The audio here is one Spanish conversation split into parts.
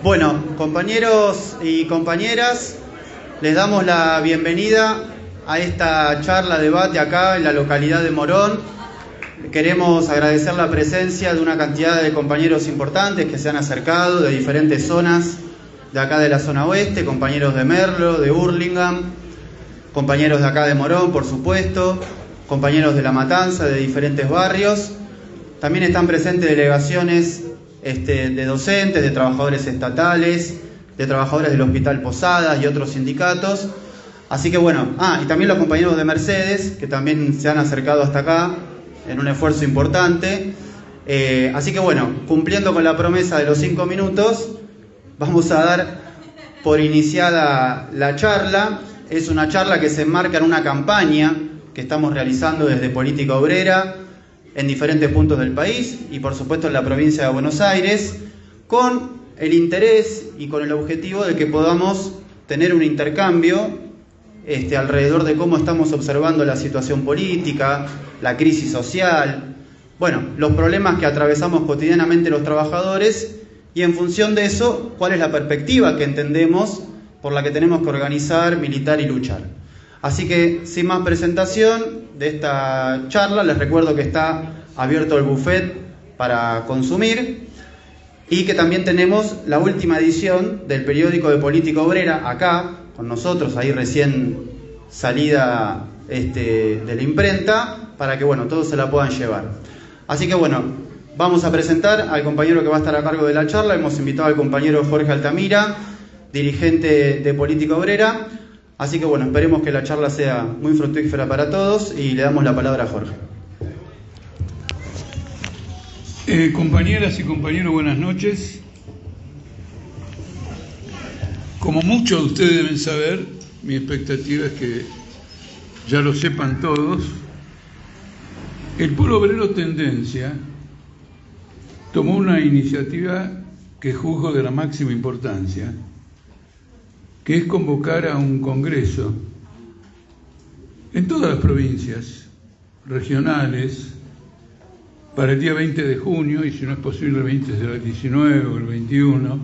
Bueno, compañeros y compañeras, les damos la bienvenida a esta charla, debate acá en la localidad de Morón. Queremos agradecer la presencia de una cantidad de compañeros importantes que se han acercado de diferentes zonas de acá de la zona oeste, compañeros de Merlo, de Hurlingham, compañeros de acá de Morón, por supuesto, compañeros de La Matanza, de diferentes barrios. También están presentes delegaciones de docentes, de trabajadores estatales, de trabajadores del Hospital Posadas y otros sindicatos. Así que bueno, y también los compañeros de Mercedes, que también se han acercado hasta acá en un esfuerzo importante. Así que bueno, cumpliendo con la promesa de los 5 minutos, vamos a dar por iniciada la charla. Es una charla que se enmarca en una campaña que estamos realizando desde Política Obrera en diferentes puntos del país y por supuesto en la provincia de Buenos Aires, con el interés y con el objetivo de que podamos tener un intercambio alrededor de cómo estamos observando la situación política, la crisis social, bueno, los problemas que atravesamos cotidianamente los trabajadores, y en función de eso, cuál es la perspectiva que entendemos por la que tenemos que organizar, militar y luchar. Así que, sin más presentación de esta charla, les recuerdo que está abierto el buffet para consumir y que también tenemos la última edición del periódico de Política Obrera acá, con nosotros, ahí recién salida de la imprenta, para que bueno, todos se la puedan llevar. Así que bueno, vamos a presentar al compañero que va a estar a cargo de la charla. Hemos invitado al compañero Jorge Altamira, dirigente de Política Obrera. Así que bueno, esperemos que la charla sea muy fructífera para todos y le damos la palabra a Jorge. Compañeras y compañeros, buenas noches. Como muchos de ustedes deben saber, mi expectativa es que ya lo sepan todos, el Polo Obrero Tendencia tomó una iniciativa que juzgo de la máxima importancia, que es convocar a un congreso en todas las provincias regionales para el día 20 de junio, y si no es posible el 20 será el 19 o el 21,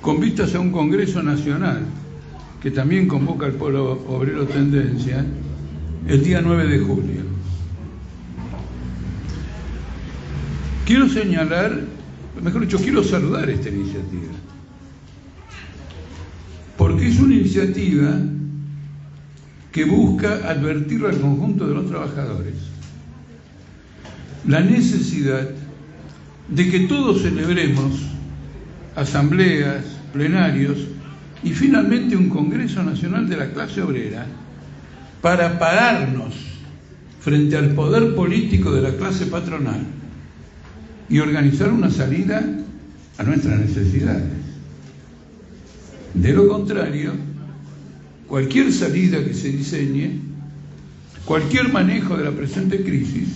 con vistas a un congreso nacional que también convoca al Polo Obrero Tendencia el día 9 de julio. Quiero señalar, mejor dicho, quiero saludar esta iniciativa, porque es una iniciativa que busca advertir al conjunto de los trabajadores la necesidad de que todos celebremos asambleas, plenarios y finalmente un Congreso Nacional de la Clase Obrera para pararnos frente al poder político de la clase patronal y organizar una salida a nuestras necesidades. De lo contrario, cualquier salida que se diseñe, cualquier manejo de la presente crisis,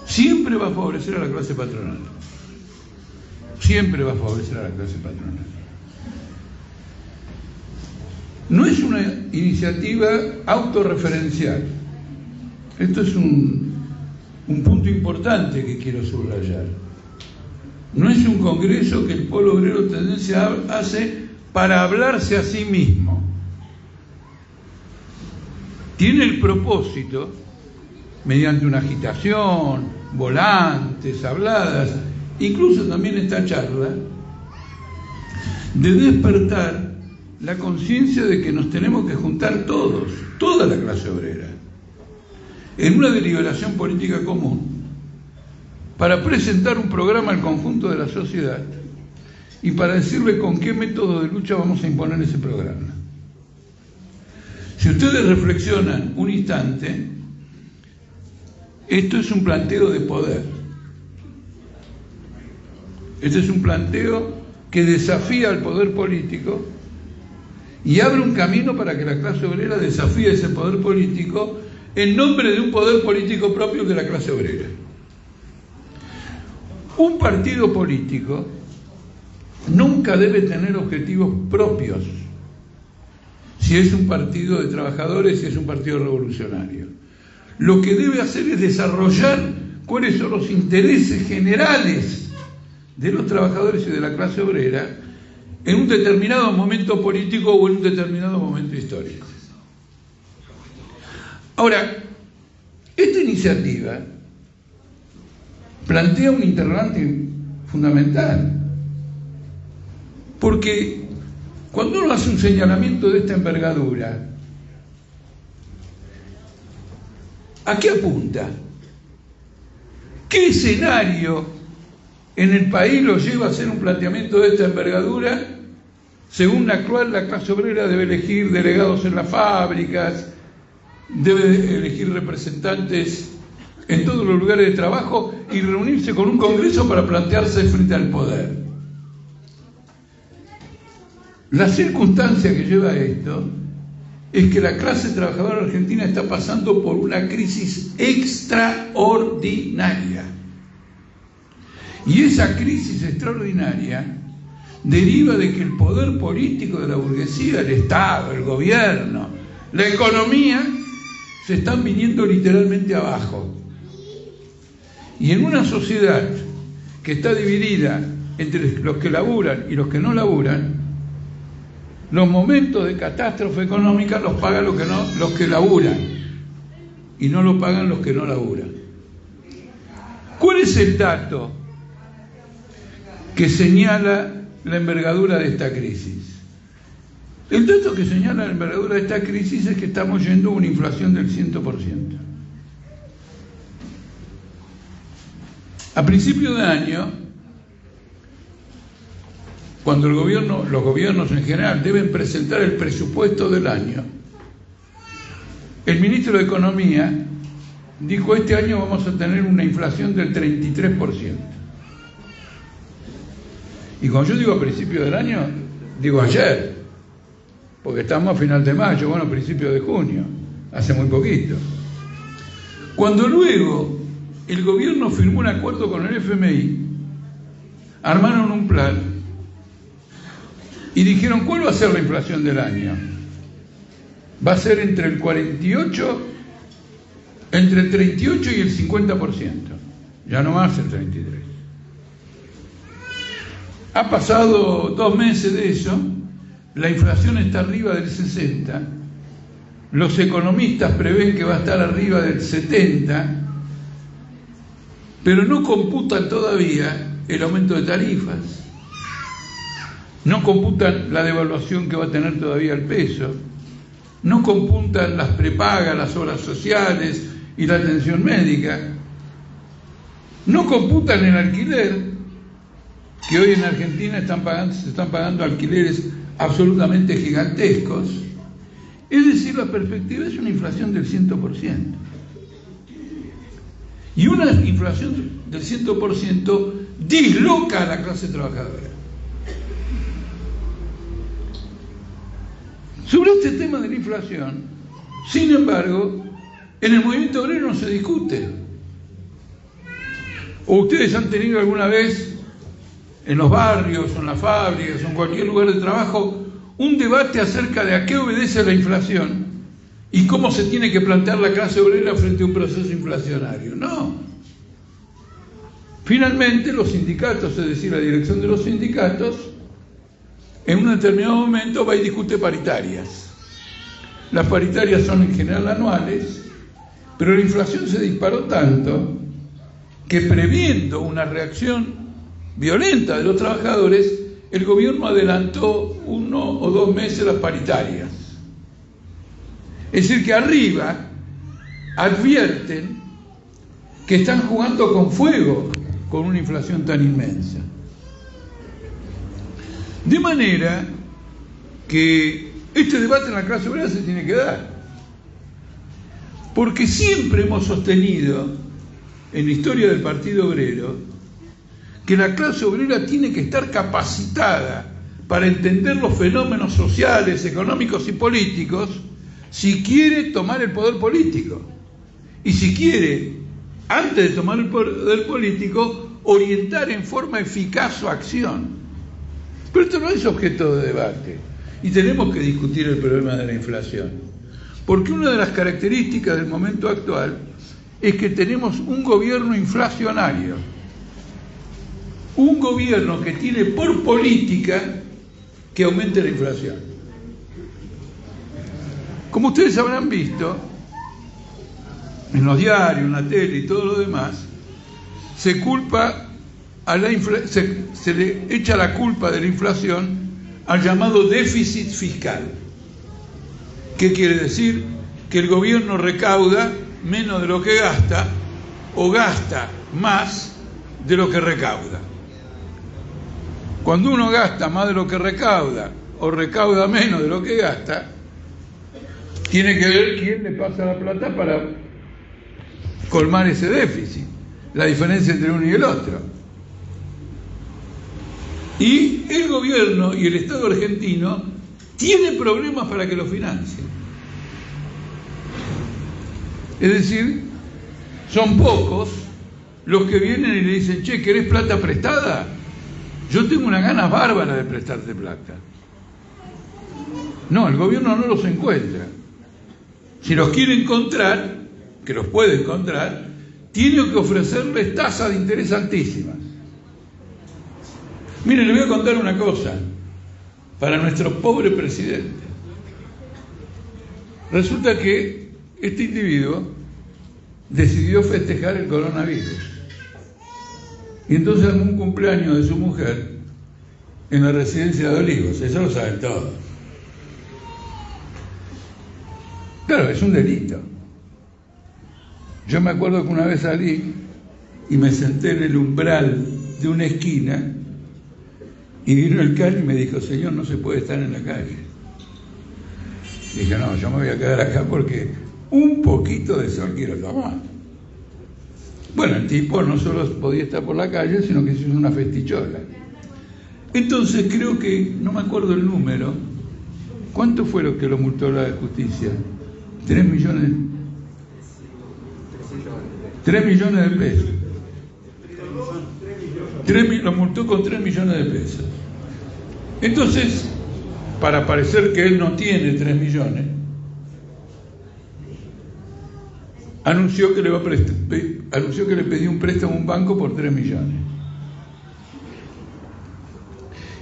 siempre va a favorecer a la clase patronal. Siempre va a favorecer a la clase patronal. No es una iniciativa autorreferencial. Esto es un punto importante que quiero subrayar. No es un congreso que el Polo Obrero Tendencia hace para hablarse a sí mismo. Tiene el propósito, mediante una agitación, volantes, habladas, incluso también esta charla, de despertar la conciencia de que nos tenemos que juntar todos, toda la clase obrera, en una deliberación política común, para presentar un programa al conjunto de la sociedad y para decirle con qué método de lucha vamos a imponer ese programa. Si ustedes reflexionan un instante, esto es un planteo de poder. Este es un planteo que desafía al poder político y abre un camino para que la clase obrera desafíe ese poder político en nombre de un poder político propio de la clase obrera. Un partido político nunca debe tener objetivos propios si es un partido de trabajadores, si es un partido revolucionario. Lo que debe hacer es desarrollar cuáles son los intereses generales de los trabajadores y de la clase obrera en un determinado momento político o en un determinado momento histórico. Ahora, esta iniciativa plantea un interrogante fundamental, porque cuando uno hace un señalamiento de esta envergadura, ¿a qué apunta? ¿Qué escenario en el país lo lleva a hacer un planteamiento de esta envergadura? Según la cual la clase obrera debe elegir delegados en las fábricas, debe elegir representantes en todos los lugares de trabajo y reunirse con un congreso para plantearse frente al poder. La circunstancia que lleva a esto es que la clase trabajadora argentina está pasando por una crisis extraordinaria. Y esa crisis extraordinaria deriva de que el poder político de la burguesía, el Estado, el gobierno, la economía, se están viniendo literalmente abajo. Y en una sociedad que está dividida entre los que laburan y los que no laburan, los momentos de catástrofe económica los pagan los que laburan y no lo pagan los que no laburan. ¿Cuál es el dato que señala la envergadura de esta crisis? El dato que señala la envergadura de esta crisis es que estamos yendo a una inflación del 100%. A principio de año, cuando los gobiernos en general deben presentar el presupuesto del año, el ministro de Economía dijo: este año vamos a tener una inflación del 33%. Y cuando yo digo a principio del año, digo ayer, porque estamos a final de mayo, bueno, a principio de junio, hace muy poquito. Cuando luego el gobierno firmó un acuerdo con el FMI, armaron un plan y dijeron: ¿cuál va a ser la inflación del año? Va a ser entre el 38 y el 50%, ya no más el 33%. Ha pasado 2 meses de eso, la inflación está arriba del 60%, los economistas prevén que va a estar arriba del 70%, pero no computan todavía el aumento de tarifas, no computan la devaluación que va a tener todavía el peso, no computan las prepagas, las obras sociales y la atención médica, no computan el alquiler, que hoy en Argentina se están pagando alquileres absolutamente gigantescos. Es decir, la perspectiva es una inflación del 100%. Y una inflación del 100% disloca a la clase trabajadora. Sobre este tema de la inflación, sin embargo, en el movimiento obrero no se discute. ¿O ustedes han tenido alguna vez en los barrios, o en las fábricas, o en cualquier lugar de trabajo, un debate acerca de a qué obedece la inflación y cómo se tiene que plantear la clase obrera frente a un proceso inflacionario? No. Finalmente, los sindicatos, es decir, la dirección de los sindicatos, en un determinado momento va y discute paritarias. Las paritarias son en general anuales, pero la inflación se disparó tanto que, previendo una reacción violenta de los trabajadores, el gobierno adelantó 1 o 2 meses las paritarias. Es decir, que arriba advierten que están jugando con fuego con una inflación tan inmensa. De manera que este debate en la clase obrera se tiene que dar, porque siempre hemos sostenido en la historia del Partido Obrero que la clase obrera tiene que estar capacitada para entender los fenómenos sociales, económicos y políticos si quiere tomar el poder político. Y si quiere, antes de tomar el poder político, orientar en forma eficaz su acción. Pero esto no es objeto de debate. Y tenemos que discutir el problema de la inflación. Porque una de las características del momento actual es que tenemos un gobierno inflacionario. un gobierno que tiene por política que aumente la inflación. Como ustedes habrán visto, en los diarios, en la tele y todo lo demás, se culpa a se le echa la culpa de la inflación al llamado déficit fiscal. ¿Qué quiere decir? Que el gobierno recauda menos de lo que gasta o gasta más de lo que recauda. Cuando uno gasta más de lo que recauda o recauda menos de lo que gasta, tiene que ver quién le pasa la plata para colmar ese déficit, la diferencia entre uno y el otro. Y el gobierno y el Estado argentino tiene problemas para que lo financie. Es decir, son pocos los que vienen y le dicen: che, ¿querés plata prestada? Yo tengo una gana bárbara de prestarte plata. No, el gobierno no los encuentra. Si los quiere encontrar, que los puede encontrar, tiene que ofrecerles tasas de interés altísimas. Miren, le voy a contar una cosa para nuestro pobre presidente. Resulta que este individuo decidió festejar el coronavirus. Y entonces armó un cumpleaños de su mujer en la residencia de Olivos. Eso lo saben todos. Claro, es un delito. Yo me acuerdo que una vez salí y me senté en el umbral de una esquina y vino el cali y me dijo: señor, no se puede estar en la calle. Dije: no, yo me voy a quedar acá porque un poquito de sol quiero tomar. Bueno, el tipo no solo podía estar por la calle, sino que hizo una festichola. Entonces creo que, no me acuerdo el número, ¿cuánto fue lo que lo multó la justicia? 3 millones. 3 millones de pesos. Lo multó con 3 millones de pesos. Entonces, para parecer que él no tiene 3 millones, anunció que le pedía un préstamo a un banco por 3 millones.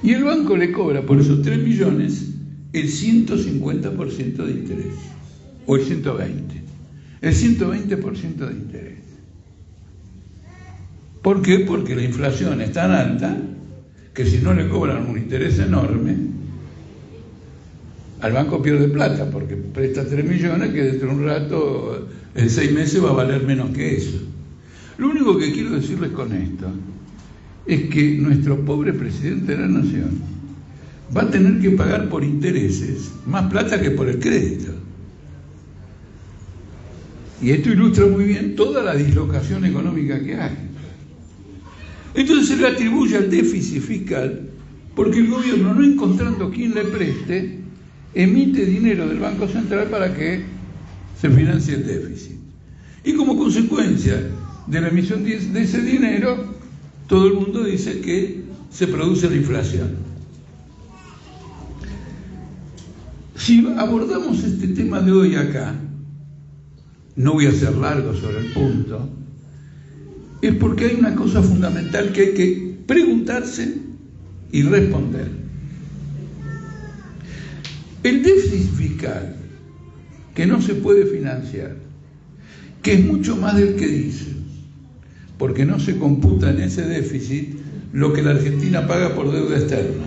Y el banco le cobra por esos 3 millones el 150% de interés, o el 120%. El 120% de interés. ¿Por qué? Porque la inflación es tan alta que si no le cobran un interés enorme, al banco pierde plata, porque presta 3 millones que dentro de un rato, en 6 meses, va a valer menos que eso. Lo único que quiero decirles con esto es que nuestro pobre presidente de la nación va a tener que pagar por intereses más plata que por el crédito. Y esto ilustra muy bien toda la dislocación económica que hay. Entonces se le atribuye al déficit fiscal porque el gobierno, no encontrando quien le preste, emite dinero del Banco Central para que se financie el déficit. Y como consecuencia de la emisión de ese dinero, todo el mundo dice que se produce la inflación. Si abordamos este tema de hoy acá, no voy a ser largo sobre el punto, es porque hay una cosa fundamental que hay que preguntarse y responder. El déficit fiscal, que no se puede financiar, que es mucho más del que dice, porque no se computa en ese déficit lo que la Argentina paga por deuda externa.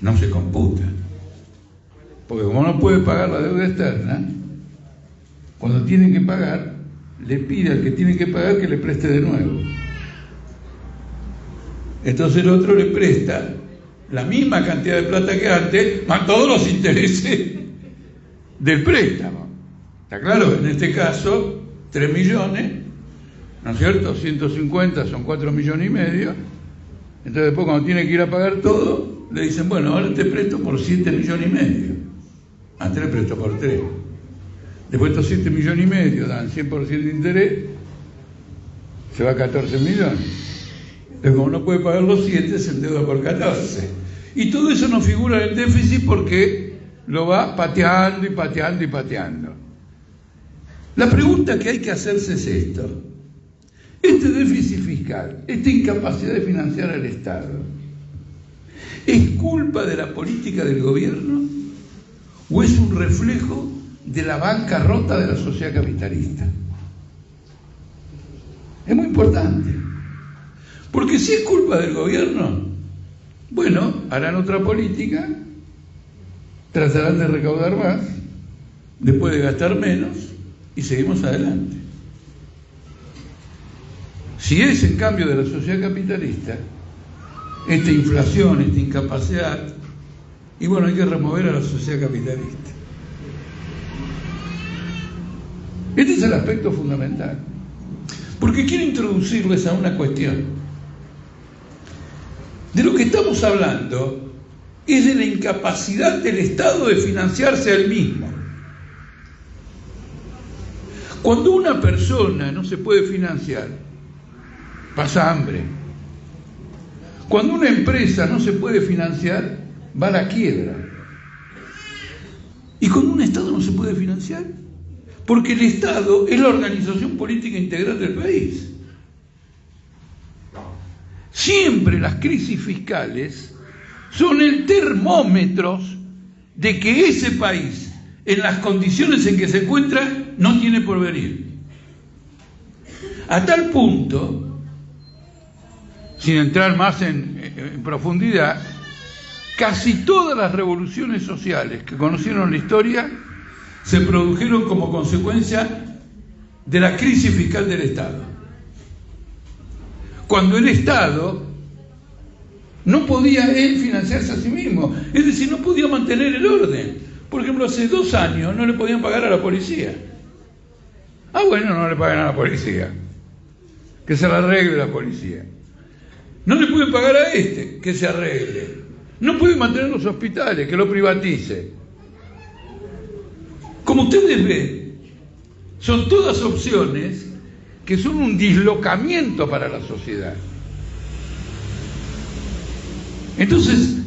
No se computa. Porque como no puede pagar la deuda externa, cuando tiene que pagar, le pide al que tiene que pagar que le preste de nuevo. Entonces el otro le presta la misma cantidad de plata que antes, más todos los intereses del préstamo. ¿Está claro? En este caso, 3 millones, ¿no es cierto? 150 son 4 millones y medio. Entonces después, cuando tiene que ir a pagar todo, le dicen: bueno, ahora te presto por 7 millones y medio. Antes le presto por 3. Después estos 7 millones y medio dan 100% de interés, se va a 14 millones. Pero como no puede pagar los 7, se endeuda por 14. Y todo eso no figura en el déficit porque lo va pateando y pateando y pateando. La pregunta que hay que hacerse es esto: Este déficit fiscal, esta incapacidad de financiar al Estado, ¿es culpa de la política del gobierno o es un reflejo de la bancarrota de la sociedad capitalista? Es muy importante, porque si es culpa del gobierno, bueno, harán otra política, tratarán de recaudar más, después de gastar menos, y seguimos adelante. Si es en cambio de la sociedad capitalista, esta inflación, esta incapacidad, y bueno, hay que remover a la sociedad capitalista. Este es el aspecto fundamental, porque quiero introducirles a una cuestión. De lo que estamos hablando es de la incapacidad del Estado de financiarse a él mismo. Cuando una persona no se puede financiar, pasa hambre. Cuando una empresa no se puede financiar, va a la quiebra. Y cuando un Estado no se puede financiar, porque el Estado es la organización política integral del país. Siempre las crisis fiscales son el termómetro de que ese país, en las condiciones en que se encuentra, no tiene porvenir. A tal punto, sin entrar más en profundidad, casi todas las revoluciones sociales que conocieron la historia se produjeron como consecuencia de la crisis fiscal del Estado. Cuando el Estado no podía él financiarse a sí mismo, es decir, no podía mantener el orden. Por ejemplo, hace 2 años no le podían pagar a la policía. Ah, bueno, no le pagan a la policía, que se la arregle la policía. No le pueden pagar a este, que se arregle. No pueden mantener los hospitales, que lo privatice. Como ustedes ven, son todas opciones que son un dislocamiento para la sociedad. Entonces,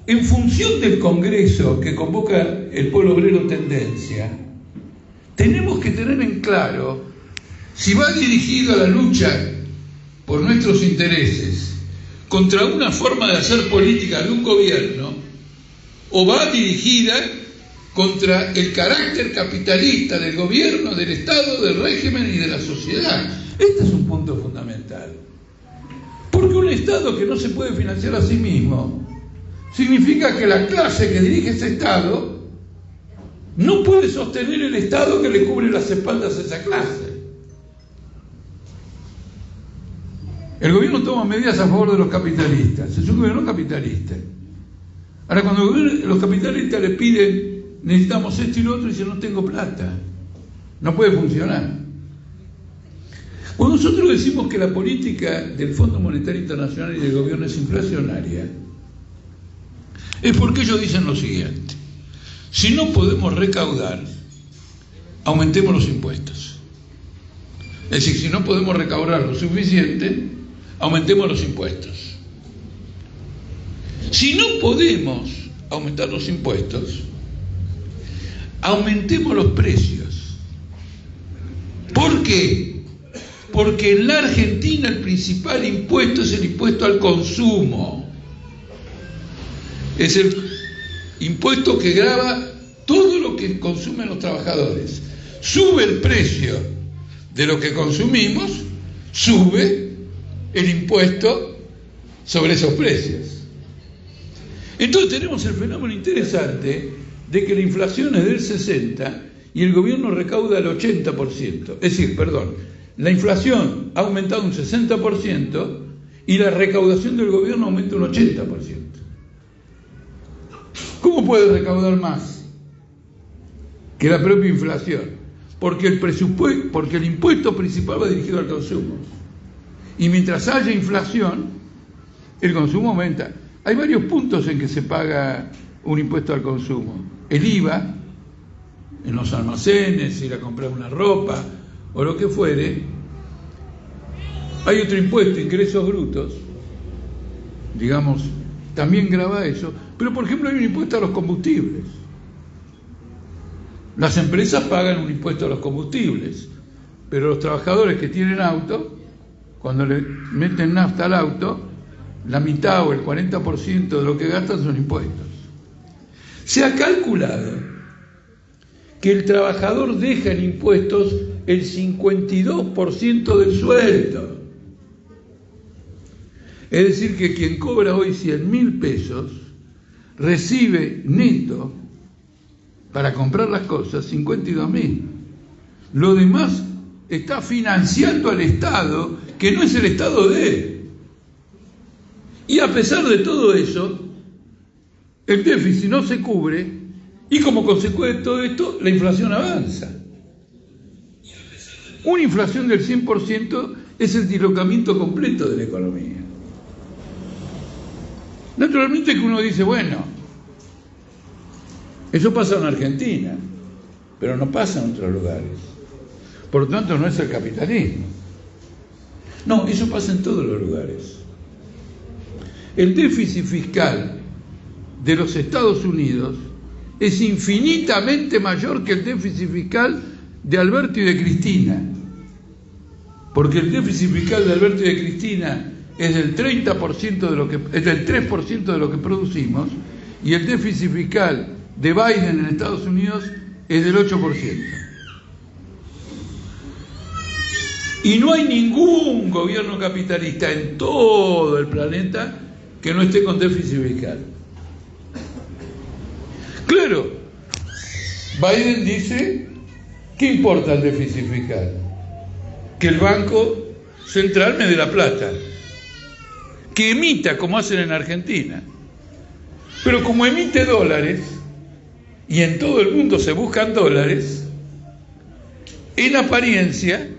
en función del Congreso que convoca el Polo Obrero Tendencia, tenemos que tener en claro si va dirigido a la lucha por nuestros intereses contra una forma de hacer política de un gobierno, o va dirigida contra el carácter capitalista del gobierno, del Estado, del régimen y de la sociedad. Este es un punto fundamental. Porque un Estado que no se puede financiar a sí mismo significa que la clase que dirige ese Estado no puede sostener el Estado que le cubre las espaldas a esa clase. El gobierno toma medidas a favor de los capitalistas, es un gobierno capitalista. Ahora, cuando los capitalistas le piden necesitamos esto y lo otro, y dice no tengo plata, no puede funcionar. Cuando nosotros decimos que la política del Fondo Monetario Internacional y del gobierno es inflacionaria, es porque ellos dicen lo siguiente: si no podemos recaudar, aumentemos los impuestos. Es decir, si no podemos recaudar lo suficiente, aumentemos los impuestos. Si no podemos aumentar los impuestos, aumentemos los precios. ¿Por qué? Porque en la Argentina el principal impuesto es el impuesto al consumo. Es el impuesto que grava todo lo que consumen los trabajadores. Sube el precio de lo que consumimos, sube el impuesto sobre esos precios. Entonces tenemos el fenómeno interesante de que la inflación es del 60% y el gobierno recauda el 80%. Es decir, la inflación ha aumentado un 60% y la recaudación del gobierno aumenta un 80%. ¿Cómo puede recaudar más que la propia inflación? Porque el impuesto principal va dirigido al consumo. Y mientras haya inflación, el consumo aumenta. Hay varios puntos en que se paga un impuesto al consumo. El IVA, en los almacenes, ir a comprar una ropa o lo que fuere. Hay otro impuesto, ingresos brutos, digamos, también grava eso. Pero, por ejemplo, hay un impuesto a los combustibles. Las empresas pagan un impuesto a los combustibles, pero los trabajadores que tienen auto cuando le meten nafta al auto, la mitad o el 40% de lo que gastan son impuestos. Se ha calculado que el trabajador deja en impuestos el 52% del sueldo. Es decir, que quien cobra hoy 100.000 pesos recibe neto para comprar las cosas 52.000. Lo demás está financiando al Estado, que no es el Estado de él. Y a pesar de todo eso, el déficit no se cubre y como consecuencia de todo esto, la inflación avanza. Una inflación del 100% es el dislocamiento completo de la economía. Naturalmente que uno dice, bueno, eso pasa en Argentina, pero no pasa en otros lugares. Por lo tanto, no es el capitalismo. No, eso pasa en todos los lugares. El déficit fiscal de los Estados Unidos es infinitamente mayor que el déficit fiscal de Alberto y de Cristina. Porque el déficit fiscal de Alberto y de Cristina es del 30% de lo que es del 3% de lo que producimos, y el déficit fiscal de Biden en Estados Unidos es del 8%. Y no hay ningún gobierno capitalista en todo el planeta que no esté con déficit fiscal. Claro, Biden dice, ¿qué importa el déficit fiscal? Que el Banco Central me dé la plata, que emita como hacen en Argentina. Pero como emite dólares, y en todo el mundo se buscan dólares, en apariencia,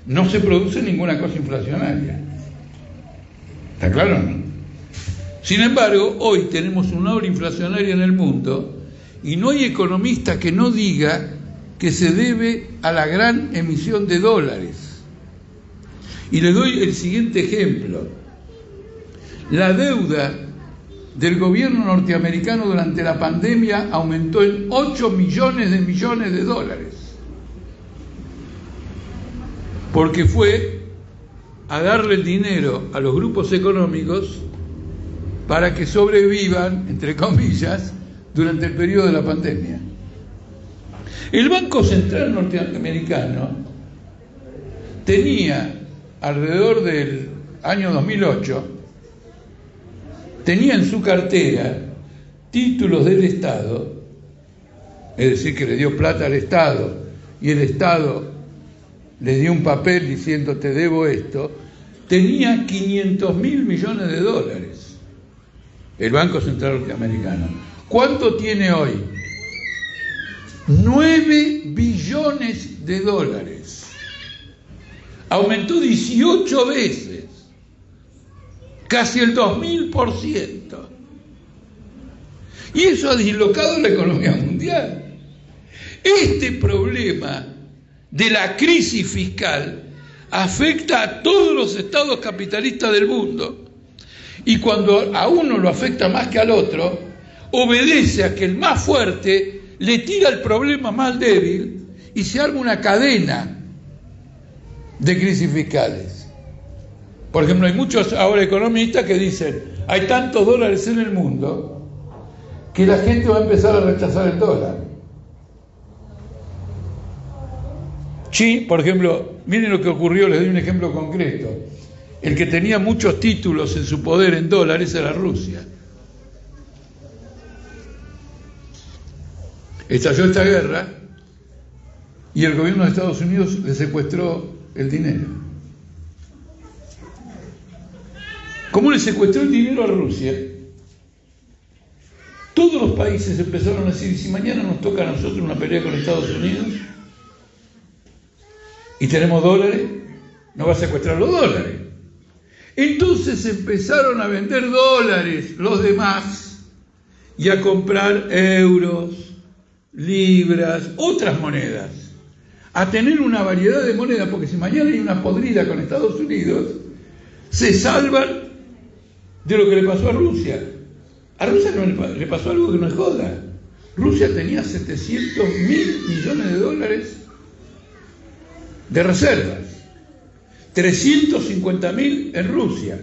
no se produce ninguna cosa inflacionaria. ¿Está claro o no? Sin embargo, hoy tenemos una ola inflacionaria en el mundo y no hay economista que no diga que se debe a la gran emisión de dólares. Y le doy el siguiente ejemplo. La deuda del gobierno norteamericano durante la pandemia aumentó en 8 millones de dólares. Porque fue a darle el dinero a los grupos económicos para que sobrevivan, entre comillas, durante el periodo de la pandemia. El Banco Central norteamericano tenía, alrededor del año 2008, tenía en su cartera títulos del Estado, es decir, que le dio plata al Estado y el Estado le dio un papel diciendo te debo esto, tenía 500.000 millones de dólares el Banco Central norteamericano. ¿Cuánto tiene hoy? 9 billones de dólares. Aumentó 18 veces, casi el 2000%. Y eso ha dislocado la economía mundial. Este problema de la crisis fiscal afecta a todos los estados capitalistas del mundo. Y cuando a uno lo afecta más que al otro, obedece a que el más fuerte le tira el problema más débil y se arma una cadena de crisis fiscales. Por ejemplo, hay muchos ahora economistas que dicen, hay tantos dólares en el mundo que la gente va a empezar a rechazar el dólar. Sí, por ejemplo, miren lo que ocurrió, les doy un ejemplo concreto. El que tenía muchos títulos en su poder en dólares era Rusia. Estalló esta guerra y el gobierno de Estados Unidos le secuestró el dinero. ¿Cómo le secuestró el dinero a Rusia? Todos los países empezaron a decir, si mañana nos toca a nosotros una pelea con Estados Unidos y tenemos dólares, nos va a secuestrar los dólares. Entonces empezaron a vender dólares los demás y a comprar euros, libras, otras monedas, a tener una variedad de monedas, porque si mañana hay una podrida con Estados Unidos, se salvan de lo que le pasó a Rusia. A Rusia no le pasó algo que no es joda. Rusia tenía 700.000 millones de dólares de reservas. 350.000 en Rusia,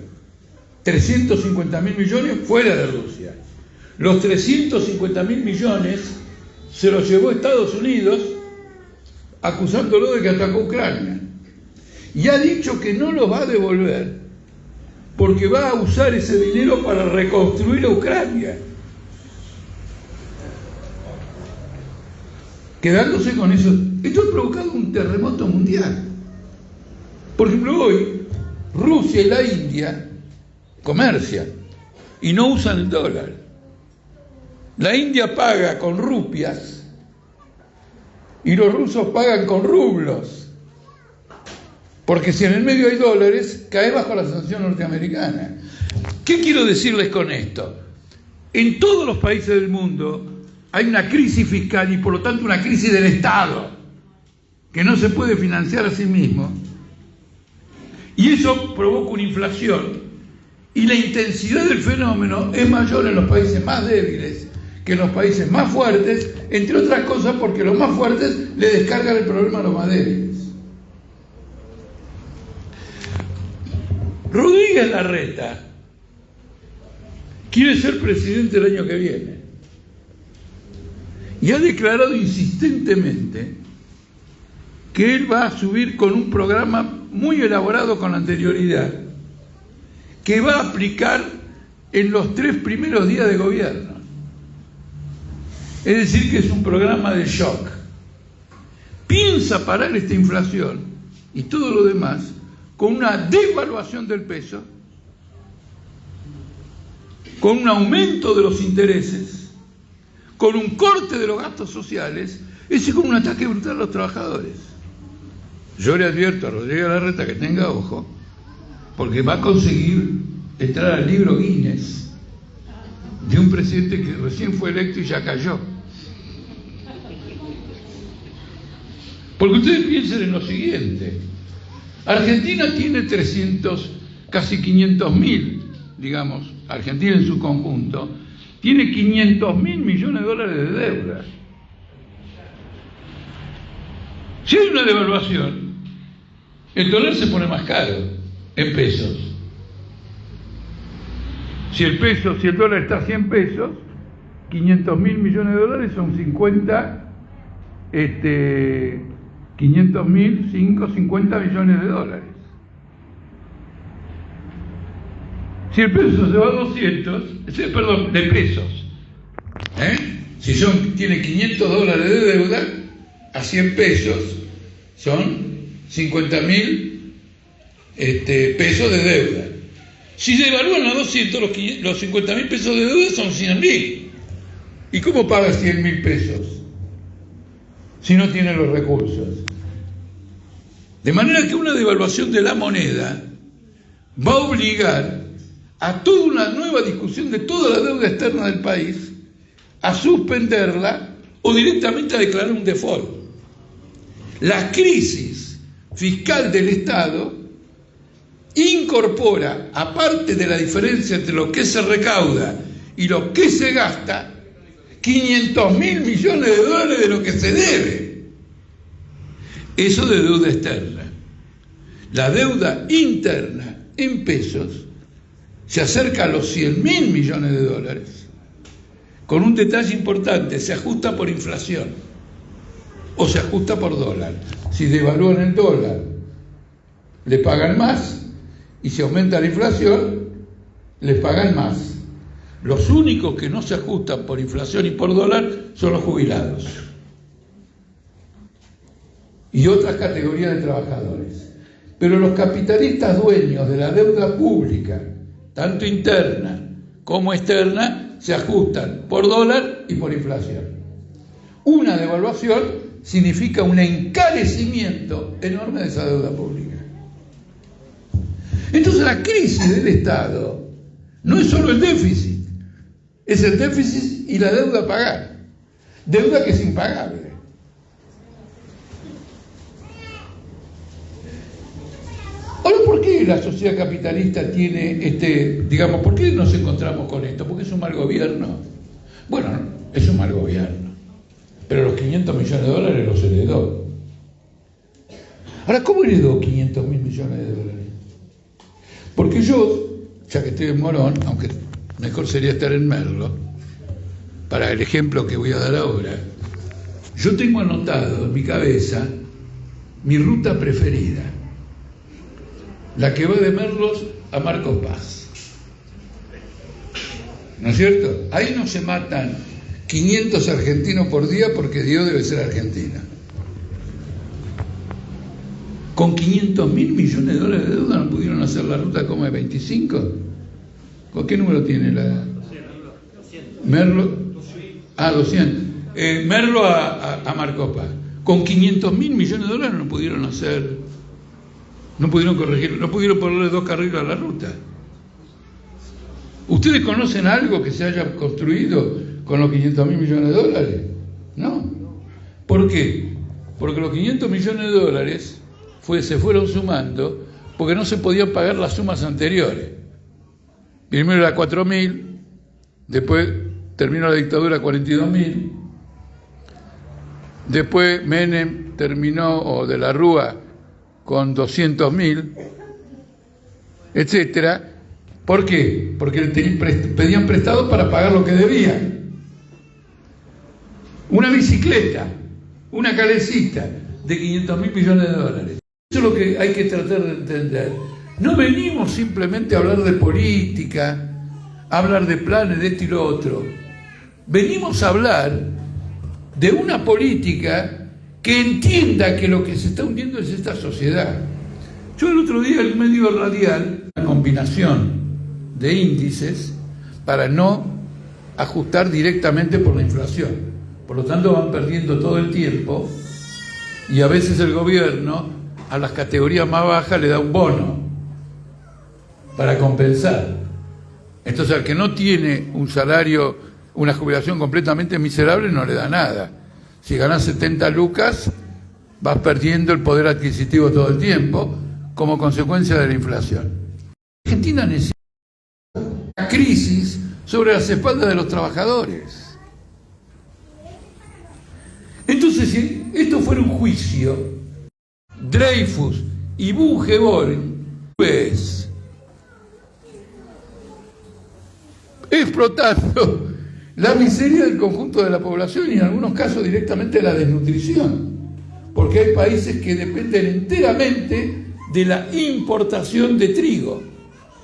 350.000 millones fuera de Rusia. Los 350.000 millones se los llevó Estados Unidos acusándolo de que atacó Ucrania. Y ha dicho que no los va a devolver porque va a usar ese dinero para reconstruir a Ucrania, quedándose con eso. Esto ha provocado un terremoto mundial. Por ejemplo, hoy Rusia y la India comercian y no usan el dólar. La India paga con rupias y los rusos pagan con rublos, porque si en el medio hay dólares, cae bajo la sanción norteamericana. ¿Qué quiero decirles con esto? En todos los países del mundo hay una crisis fiscal y por lo tanto una crisis del Estado, que no se puede financiar a sí mismo, y eso provoca una inflación, y la intensidad del fenómeno es mayor en los países más débiles que en los países más fuertes, entre otras cosas porque los más fuertes le descargan el problema a los más débiles. Rodríguez Larreta quiere ser presidente el año que viene y ha declarado insistentemente que él va a subir con un programa muy elaborado con anterioridad, que va a aplicar en los 3 primeros días de gobierno. Es decir, que es un programa de shock. Piensa parar esta inflación y todo lo demás con una devaluación del peso, con un aumento de los intereses, con un corte de los gastos sociales, es como un ataque brutal a los trabajadores. Yo le advierto a Rodríguez Larreta que tenga ojo, porque va a conseguir entrar al libro Guinness de un presidente que recién fue electo y ya cayó. Porque ustedes piensen en lo siguiente: Argentina tiene 300, casi 500.000, digamos, Argentina en su conjunto, tiene 500.000 millones de dólares de deuda. Si hay una devaluación, el dólar se pone más caro en pesos. Si el dólar está a 100 pesos, 500.000 millones de dólares son 50 millones de dólares. Si el peso se va a 200, de pesos, si tiene 500 dólares de deuda, a 100 pesos son 50.000 pesos de deuda. Si se devalúan a 200, los 50.000 pesos de deuda son 100.000. ¿Y cómo paga 100.000 pesos si no tiene los recursos? De manera que una devaluación de la moneda va a obligar a toda una nueva discusión de toda la deuda externa del país, a suspenderla o directamente a declarar un default. La crisis fiscal del Estado incorpora, aparte de la diferencia entre lo que se recauda y lo que se gasta, 500.000 millones de dólares de lo que se debe. Eso de deuda externa. La deuda interna en pesos se acerca a los 100.000 millones de dólares, con un detalle importante: se ajusta por inflación o se ajusta por dólar. Si devalúan el dólar, le pagan más, y si aumenta la inflación, les pagan más. Los únicos que no se ajustan por inflación y por dólar son los jubilados y otras categorías de trabajadores. Pero los capitalistas dueños de la deuda pública, tanto interna como externa, se ajustan por dólar y por inflación. Una devaluación significa un encarecimiento enorme de esa deuda pública. Entonces la crisis del Estado no es solo el déficit, es el déficit y la deuda a pagar, deuda que es impagable. Ahora, ¿por qué la sociedad capitalista tiene por qué nos encontramos con esto? ¿Porque es un mal gobierno? Bueno, es un mal gobierno, pero los 500 millones de dólares los heredó. Ahora, ¿cómo heredó 500.000 millones de dólares? Porque yo, ya que estoy en Morón, aunque mejor sería estar en Merlo, para el ejemplo que voy a dar ahora, yo tengo anotado en mi cabeza mi ruta preferida, la que va de Merlos a Marcos Paz. ¿No es cierto? Ahí no se matan 500 argentinos por día porque Dios debe ser Argentina. Con 500.000 millones de dólares de deuda no pudieron hacer la ruta como de 25. ¿Con qué número tiene la? Merlo. 200. Merlo a Marcos Paz. Con 500.000 millones de dólares no pudieron hacer, no pudieron corregir, no pudieron ponerle 2 carriles a la ruta. ¿Ustedes conocen algo que se haya construido con los 500.000 millones de dólares? No. ¿Por qué? Porque los 500 millones de dólares se fueron sumando porque no se podían pagar las sumas anteriores. Primero era 4.000, después terminó la dictadura 42.000, después Menem terminó, o de la Rúa, con 200.000, etcétera. ¿Por qué? Porque pedían prestado para pagar lo que debían. Una bicicleta, una calecita de 500.000 millones de dólares. Eso es lo que hay que tratar de entender. No venimos simplemente a hablar de política, a hablar de planes de esto y lo otro. Venimos a hablar de una política que entienda que lo que se está hundiendo es esta sociedad. Yo el otro día en el medio radial, una combinación de índices para no ajustar directamente por la inflación. Por lo tanto van perdiendo todo el tiempo y a veces el gobierno a las categorías más bajas le da un bono para compensar. Entonces al que no tiene un salario, una jubilación completamente miserable, no le da nada. Si ganas 70 lucas, vas perdiendo el poder adquisitivo todo el tiempo como consecuencia de la inflación. Argentina necesita una crisis sobre las espaldas de los trabajadores. Entonces, si esto fuera un juicio, Dreyfus y Bunge-Boring, pues, explotando la miseria del conjunto de la población y en algunos casos directamente la desnutrición, porque hay países que dependen enteramente de la importación de trigo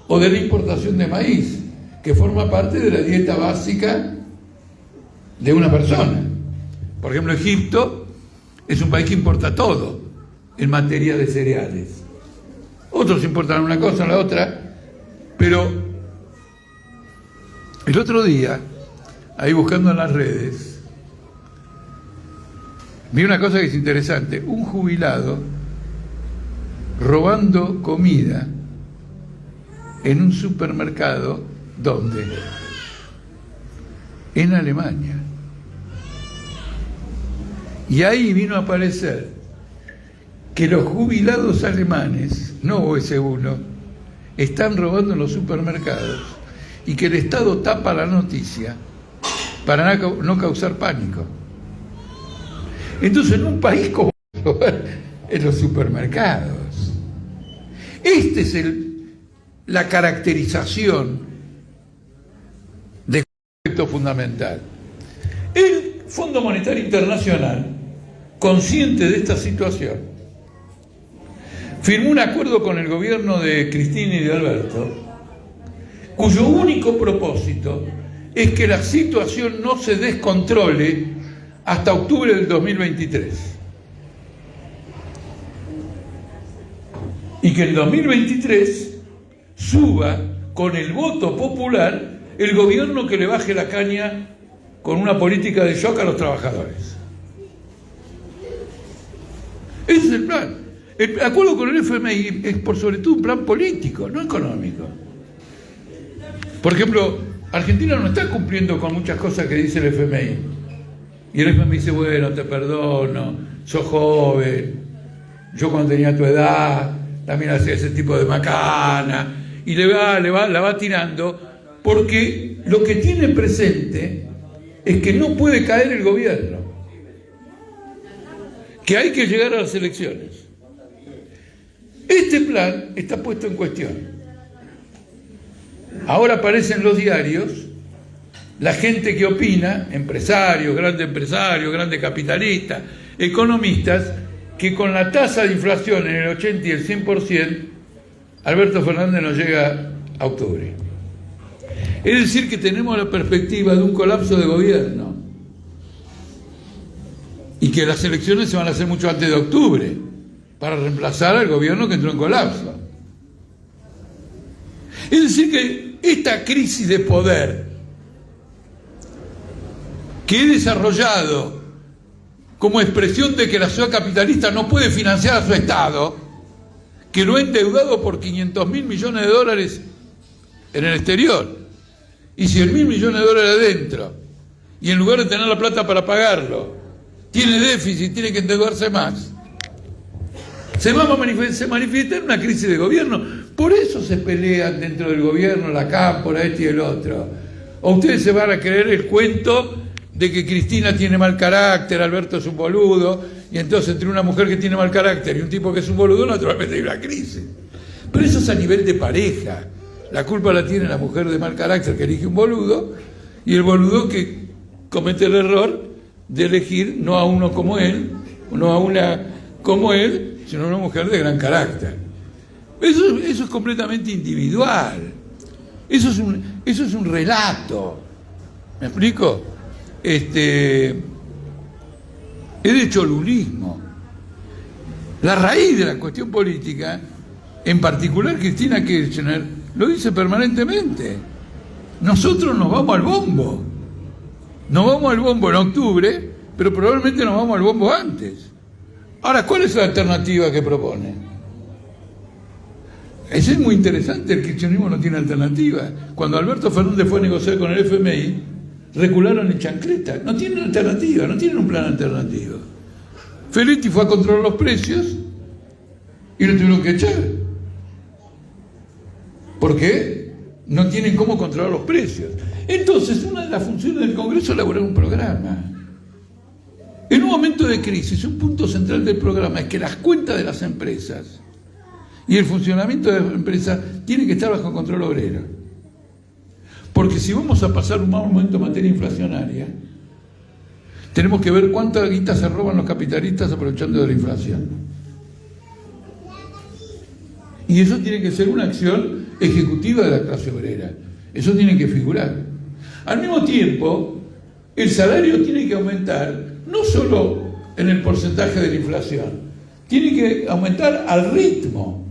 o de la importación de maíz, que forma parte de la dieta básica de una persona. Por ejemplo, Egipto es un país que importa todo en materia de cereales. Otros importan una cosa, la otra, pero el otro día, ahí buscando en las redes, vi una cosa que es interesante: un jubilado robando comida en un supermercado. ¿Dónde? En Alemania. Y ahí vino a aparecer que los jubilados alemanes, no ese uno, están robando en los supermercados y que el Estado tapa la noticia para no causar pánico. Entonces, en un país como en los supermercados, esta es la caracterización de concepto fundamental. El Fondo Monetario Internacional, consciente de esta situación, firmó un acuerdo con el gobierno de Cristina y de Alberto, cuyo único propósito es que la situación no se descontrole hasta octubre del 2023. Y que en 2023 suba con el voto popular el gobierno que le baje la caña con una política de shock a los trabajadores. Ese es el plan. El acuerdo con el FMI es por sobre todo un plan político, no económico. Por ejemplo, Argentina no está cumpliendo con muchas cosas que dice el FMI. Y el FMI dice, bueno, te perdono, sos joven, yo cuando tenía tu edad también hacía ese tipo de macana, y la va tirando, porque lo que tiene presente es que no puede caer el gobierno, que hay que llegar a las elecciones. Este plan está puesto en cuestión. Ahora aparecen los diarios la gente que opina, empresarios, grandes capitalistas, economistas, que con la tasa de inflación en el 80 y el 100%, Alberto Fernández no llega a octubre. Es decir, que tenemos la perspectiva de un colapso de gobierno y que las elecciones se van a hacer mucho antes de octubre para reemplazar al gobierno que entró en colapso. Es decir, que esta crisis de poder que he desarrollado como expresión de que la sociedad capitalista no puede financiar a su Estado, que lo ha endeudado por 500.000 millones de dólares en el exterior y 100.000 millones de dólares adentro, y en lugar de tener la plata para pagarlo, tiene déficit, tiene que endeudarse más, se manifiesta en una crisis de gobierno. Por eso se pelean dentro del gobierno la cámpora, este y el otro. O ustedes se van a creer el cuento de que Cristina tiene mal carácter, Alberto es un boludo, y entonces entre una mujer que tiene mal carácter y un tipo que es un boludo, naturalmente hay una crisis. Pero eso es a nivel de pareja. La culpa la tiene la mujer de mal carácter que elige un boludo, y el boludo que comete el error de elegir no a uno como él, no a una como él, sino a una mujer de gran carácter. Eso es completamente individual. Eso es un relato. ¿Me explico? Es de cholulismo. La raíz de la cuestión política, en particular Cristina Kirchner, lo dice permanentemente. Nosotros nos vamos al bombo. Nos vamos al bombo en octubre, pero probablemente nos vamos al bombo antes. Ahora, ¿cuál es la alternativa que propone? Eso es muy interesante, el kirchnerismo no tiene alternativa. Cuando Alberto Fernández fue a negociar con el FMI, recularon en chancleta. No tienen alternativa, no tienen un plan alternativo. Feletti fue a controlar los precios y lo tuvieron que echar. ¿Por qué? No tienen cómo controlar los precios. Entonces, una de las funciones del Congreso es elaborar un programa. En un momento de crisis, un punto central del programa es que las cuentas de las empresas y el funcionamiento de las empresas tienen que estar bajo control obrero. Porque si vamos a pasar un mal momento en materia inflacionaria, tenemos que ver cuánta guita se roban los capitalistas aprovechando de la inflación. Y eso tiene que ser una acción ejecutiva de la clase obrera. Eso tiene que figurar. Al mismo tiempo, el salario tiene que aumentar no solo en el porcentaje de la inflación, tiene que aumentar al ritmo.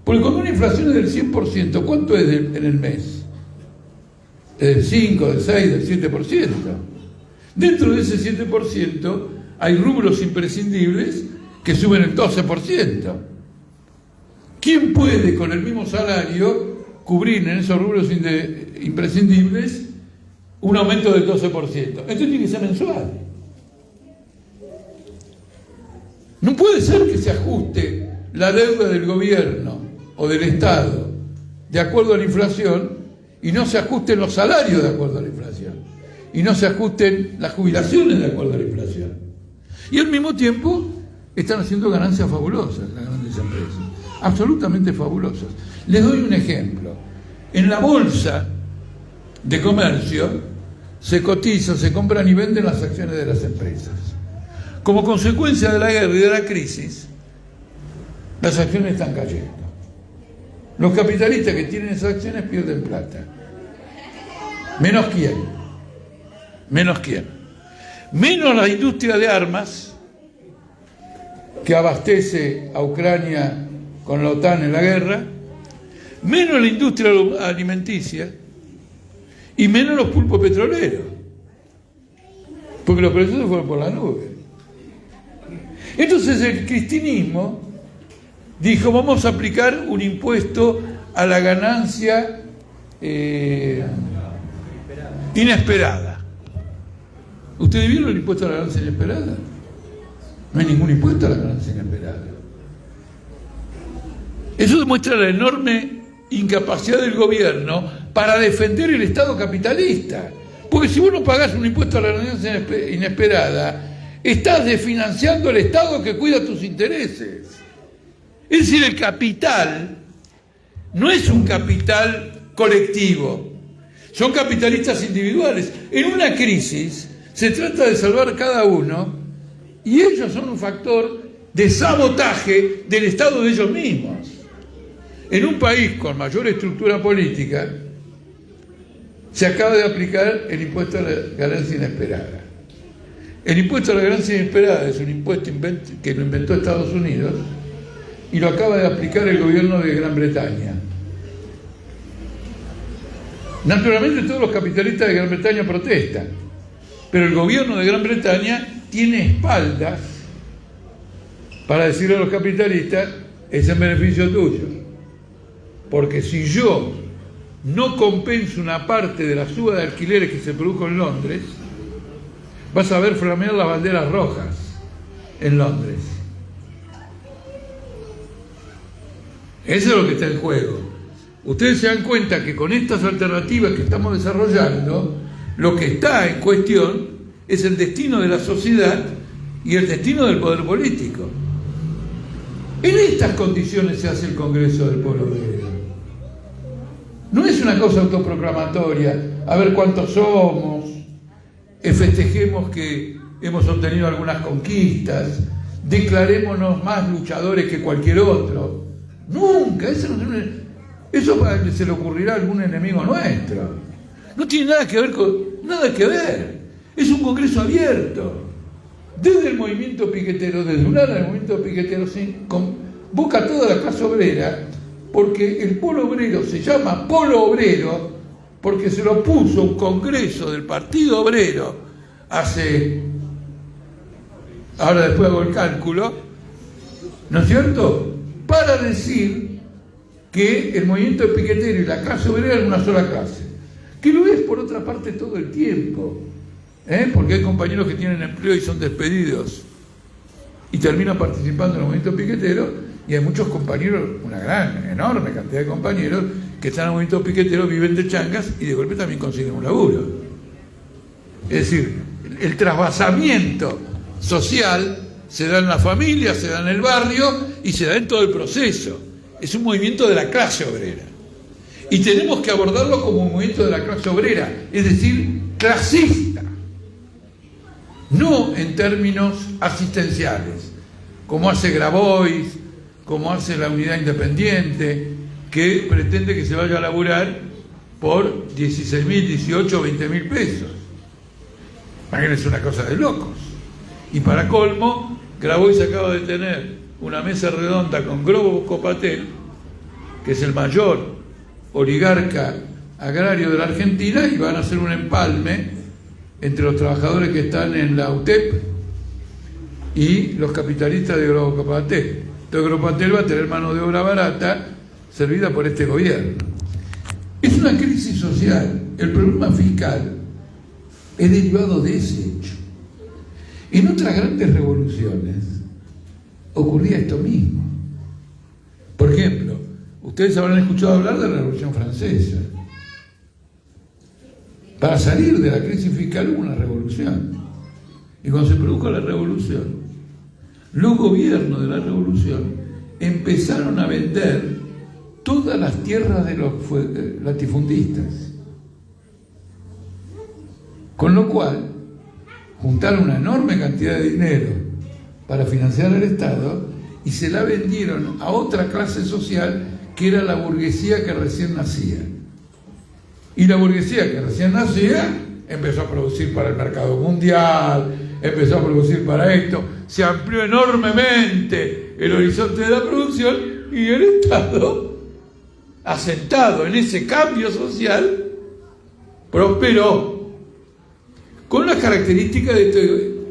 Porque con una inflación es del 100%, ¿cuánto es en el mes? Es del 5, del 6, del 7%. Dentro de ese 7% hay rubros imprescindibles que suben el 12%. ¿Quién puede con el mismo salario cubrir en esos rubros imprescindibles un aumento del 12%? Esto tiene que ser mensual. No puede ser que se ajuste la deuda del gobierno o del Estado de acuerdo a la inflación y no se ajusten los salarios de acuerdo a la inflación y no se ajusten las jubilaciones de acuerdo a la inflación. Y al mismo tiempo están haciendo ganancias fabulosas las grandes empresas, absolutamente fabulosas. Les doy un ejemplo. En la bolsa de comercio se cotizan, se compran y venden las acciones de las empresas. Como consecuencia de la guerra y de la crisis, las acciones están cayendo. Los capitalistas que tienen esas acciones pierden plata. ¿Menos quién? ¿Menos quién? Menos la industria de armas, que abastece a Ucrania con la OTAN en la guerra, menos la industria alimenticia y menos los pulpos petroleros, porque los precios se fueron por la nube. Entonces el cristinismo dijo, vamos a aplicar un impuesto a la ganancia inesperada. ¿Ustedes vieron el impuesto a la ganancia inesperada? No hay ningún impuesto a la ganancia inesperada. Eso demuestra la enorme incapacidad del gobierno para defender el Estado capitalista. Porque si vos no pagás un impuesto a la ganancia inesperada, estás desfinanciando el Estado que cuida tus intereses. Es decir, el capital no es un capital colectivo, son capitalistas individuales. En una crisis se trata de salvar cada uno y ellos son un factor de sabotaje del Estado de ellos mismos. En un país con mayor estructura política se acaba de aplicar el impuesto a la ganancia inesperada. El impuesto a la ganancia inesperada es un impuesto que lo inventó Estados Unidos y lo acaba de aplicar el gobierno de Gran Bretaña. Naturalmente todos los capitalistas de Gran Bretaña protestan, pero el gobierno de Gran Bretaña tiene espaldas para decirle a los capitalistas: es en beneficio tuyo, porque si yo no compenso una parte de la suba de alquileres que se produjo en Londres, vas a ver flamear las banderas rojas en Londres. Eso es lo que está en juego. Ustedes se dan cuenta que con estas alternativas que estamos desarrollando, lo que está en cuestión es el destino de la sociedad y el destino del poder político. En estas condiciones se hace el Congreso del Pueblo Obrero. No es una cosa autoproclamatoria, a ver cuántos somos, festejemos que hemos obtenido algunas conquistas, declarémonos más luchadores que cualquier otro. Nunca, eso se le ocurrirá a algún enemigo nuestro. No tiene nada que ver. Es un Congreso abierto. Desde el movimiento piquetero, desde un ala del movimiento piquetero, convoca a toda la clase obrera, porque el polo obrero se llama polo obrero porque se lo puso un congreso del Partido Obrero ahora después hago el cálculo, ¿no es cierto?, para decir que el movimiento piquetero y la clase obrera es una sola clase, que lo es por otra parte todo el tiempo, porque hay compañeros que tienen empleo y son despedidos y terminan participando en el movimiento piquetero. Y hay muchos compañeros, enorme cantidad de compañeros que están en el movimiento piquetero, viven de changas y de golpe también consiguen un laburo. Es decir, el trasvasamiento social se da en la familia, se da en el barrio y se da en todo el proceso. Es un movimiento de la clase obrera. Y tenemos que abordarlo como un movimiento de la clase obrera, es decir, clasista. No en términos asistenciales, como hace Grabois, como hace la Unidad Independiente, que pretende que se vaya a laburar por 16.000, 18, 20.000 pesos. Es una cosa de locos. Y para colmo, Grabois acaba de tener una mesa redonda con Grobo Patel, que es el mayor oligarca agrario de la Argentina, y van a hacer un empalme entre los trabajadores que están en la UTEP y los capitalistas de Grobo Patel. Entonces Gropatel va a tener mano de obra barata servida por este gobierno. Es una crisis social. El problema fiscal es derivado de ese hecho. En otras grandes revoluciones ocurría esto mismo. Por ejemplo, ustedes habrán escuchado hablar de la Revolución Francesa. Para salir de la crisis fiscal hubo una revolución. Y cuando se produjo la revolución, los gobiernos de la revolución empezaron a vender todas las tierras de los latifundistas, con lo cual juntaron una enorme cantidad de dinero para financiar el Estado y se la vendieron a otra clase social que era la burguesía que recién nacía. Y la burguesía que recién nacía empezó a producir para el mercado mundial, empezó a producir para esto, se amplió enormemente el horizonte de la producción y el Estado, asentado en ese cambio social, prosperó con las características de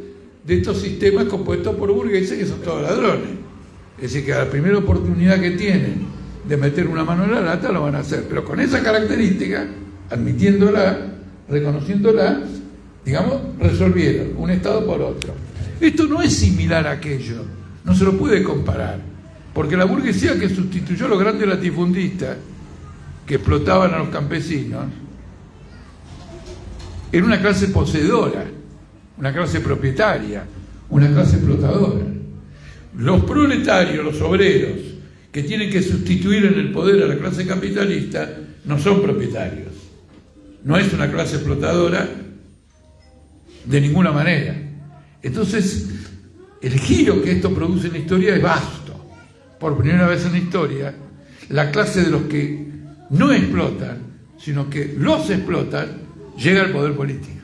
estos sistemas compuestos por burgueses que son todos ladrones. Es decir, que a la primera oportunidad que tienen de meter una mano en la lata lo van a hacer, pero con esa característica, admitiéndola, reconociéndola, digamos, resolvieron un Estado por otro. Esto no es similar a aquello, no se lo puede comparar, porque la burguesía que sustituyó a los grandes latifundistas que explotaban a los campesinos era una clase poseedora, una clase propietaria, una clase explotadora. Los proletarios, los obreros, que tienen que sustituir en el poder a la clase capitalista no son propietarios. No es una clase explotadora de ninguna manera. Entonces, el giro que esto produce en la historia es vasto. Por primera vez en la historia, la clase de los que no explotan, sino que los explotan, llega al poder político.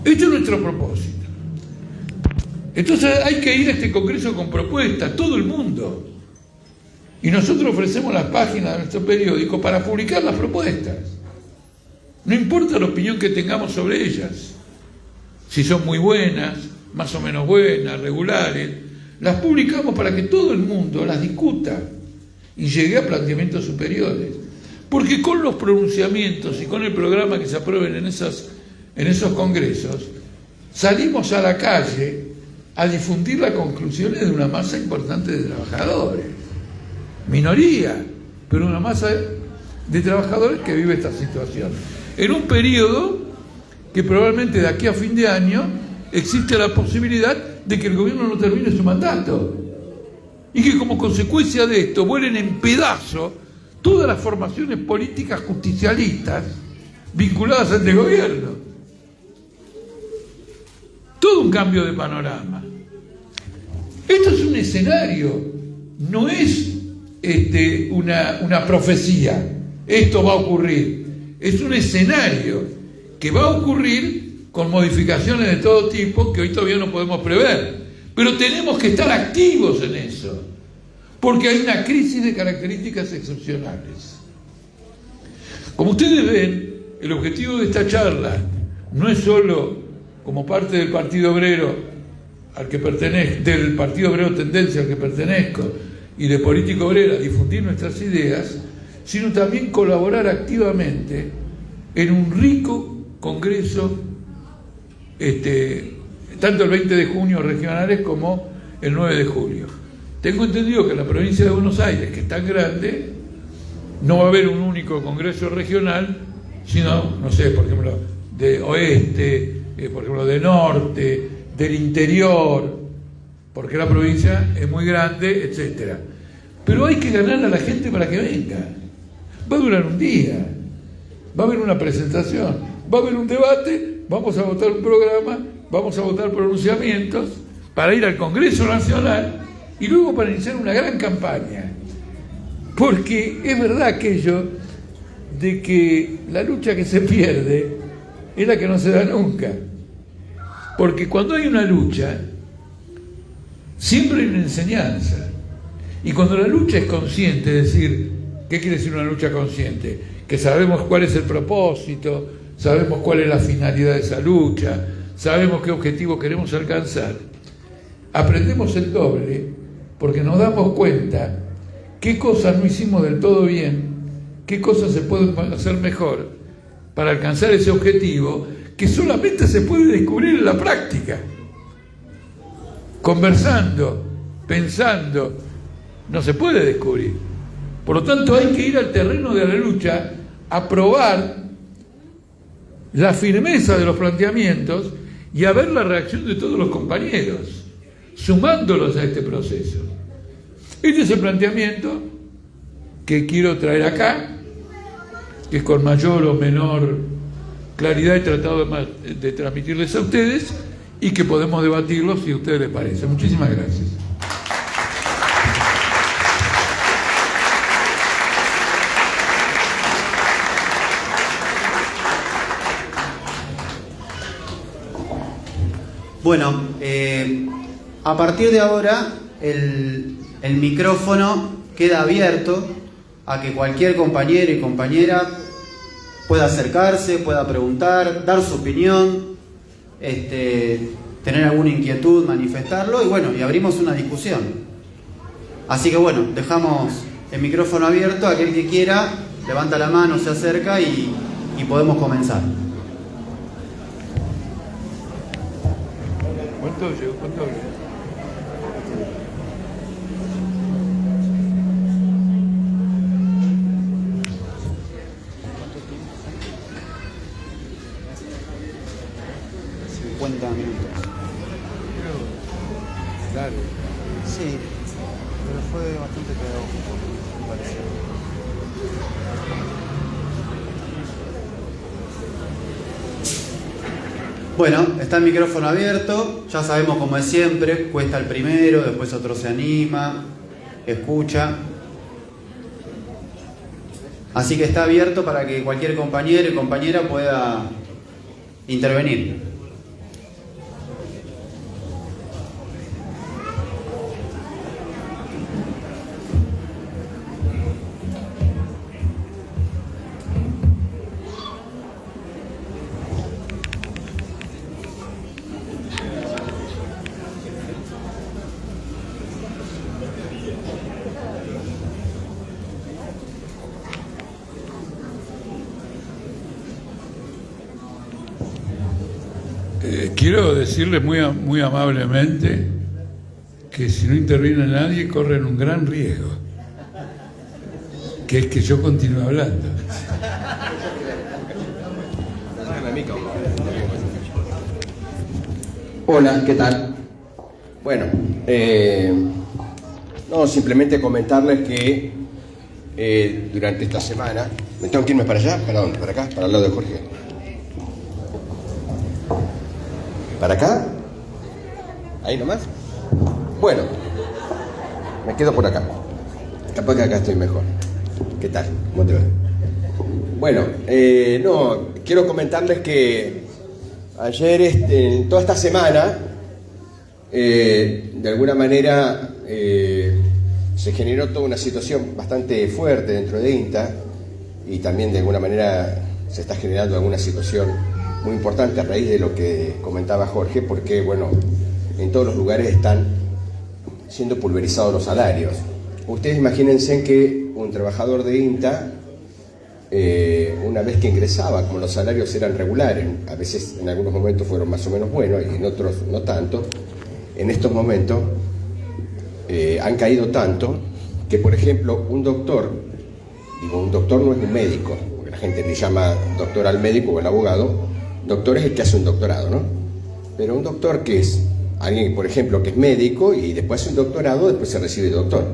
Este es nuestro propósito. Entonces hay que ir a este congreso con propuestas, todo el mundo. Y nosotros ofrecemos las páginas de nuestro periódico para publicar las propuestas. No importa la opinión que tengamos sobre ellas. Si son muy buenas, más o menos buenas, regulares, las publicamos para que todo el mundo las discuta y llegue a planteamientos superiores. Porque con los pronunciamientos y con el programa que se aprueben en esos congresos, salimos a la calle a difundir las conclusiones de una masa importante de trabajadores. Minoría, pero una masa de trabajadores que vive esta situación. En un periodo que probablemente de aquí a fin de año existe la posibilidad de que el gobierno no termine su mandato. Y que como consecuencia de esto vuelen en pedazos todas las formaciones políticas justicialistas vinculadas a este gobierno. Todo un cambio de panorama. Esto es un escenario, no es una profecía. Esto va a ocurrir. Es un escenario que va a ocurrir con modificaciones de todo tipo que hoy todavía no podemos prever. Pero tenemos que estar activos en eso, porque hay una crisis de características excepcionales. Como ustedes ven, el objetivo de esta charla no es solo como parte del Partido Obrero al que pertenezco, del Partido Obrero Tendencia al que pertenezco, y de Política Obrera, difundir nuestras ideas, sino también colaborar activamente en un rico congreso, tanto el 20 de junio regionales como el 9 de julio. Tengo entendido que en la provincia de Buenos Aires, que es tan grande, no va a haber un único congreso regional, sino, no sé, por ejemplo, de oeste, por ejemplo, de norte, del interior, porque la provincia es muy grande, etcétera. Pero hay que ganar a la gente para que venga. Va a durar un día, va a haber una presentación, va a haber un debate, vamos a votar un programa, vamos a votar pronunciamientos para ir al Congreso Nacional y luego para iniciar una gran campaña. Porque es verdad aquello de que la lucha que se pierde es la que no se da nunca. Porque cuando hay una lucha, siempre hay una enseñanza. Y cuando la lucha es consciente, es decir, ¿qué quiere decir una lucha consciente? Que sabemos cuál es el propósito, sabemos cuál es la finalidad de esa lucha, sabemos qué objetivo queremos alcanzar. Aprendemos el doble porque nos damos cuenta qué cosas no hicimos del todo bien, qué cosas se pueden hacer mejor para alcanzar ese objetivo que solamente se puede descubrir en la práctica. Conversando, pensando, no se puede descubrir. Por lo tanto, hay que ir al terreno de la lucha a probar la firmeza de los planteamientos y a ver la reacción de todos los compañeros, sumándolos a este proceso. Este es el planteamiento que quiero traer acá, que con mayor o menor claridad he tratado de transmitirles a ustedes y que podemos debatirlo si a ustedes les parece. Muchísimas gracias. Bueno, a partir de ahora el micrófono queda abierto a que cualquier compañero y compañera pueda acercarse, pueda preguntar, dar su opinión, tener alguna inquietud, manifestarlo y abrimos una discusión. Así que bueno, dejamos el micrófono abierto, aquel que quiera levanta la mano, se acerca y podemos comenzar. ¿Cuánto llegó? Minutos. Dale. Sí, pero fue bastante pedagógico, me parece. Bueno, está el micrófono abierto, ya sabemos como es siempre, cuesta el primero, después otro se anima, escucha. Así que está abierto para que cualquier compañero y compañera pueda intervenir. Quiero decirles muy amablemente que si no interviene nadie corren un gran riesgo, que es que yo continúe hablando. Hola, ¿qué tal? Bueno, no, simplemente comentarles que durante esta semana... ¿Me tengo que irme para allá? ¿Para dónde? ¿Para acá? ¿Para el lado de Jorge? ¿Para acá? ¿Ahí nomás? Bueno, me quedo por acá. Capaz que acá estoy mejor. ¿Qué tal? ¿Cómo te va? Bueno, no, quiero comentarles que ayer, toda esta semana, de alguna manera se generó toda una situación bastante fuerte dentro de INTA y también de alguna manera se está generando alguna situación muy importante a raíz de lo que comentaba Jorge, porque, bueno, en todos los lugares están siendo pulverizados los salarios. Ustedes imagínense que un trabajador de INTA, una vez que ingresaba, como los salarios eran regulares, a veces en algunos momentos fueron más o menos buenos y en otros no tanto, en estos momentos han caído tanto que, por ejemplo, un doctor, digo, un doctor no es un médico, porque la gente le llama doctor al médico o al abogado. Doctor es el que hace un doctorado, ¿no? Pero un doctor que es alguien, por ejemplo, que es médico y después hace un doctorado, después se recibe de doctor.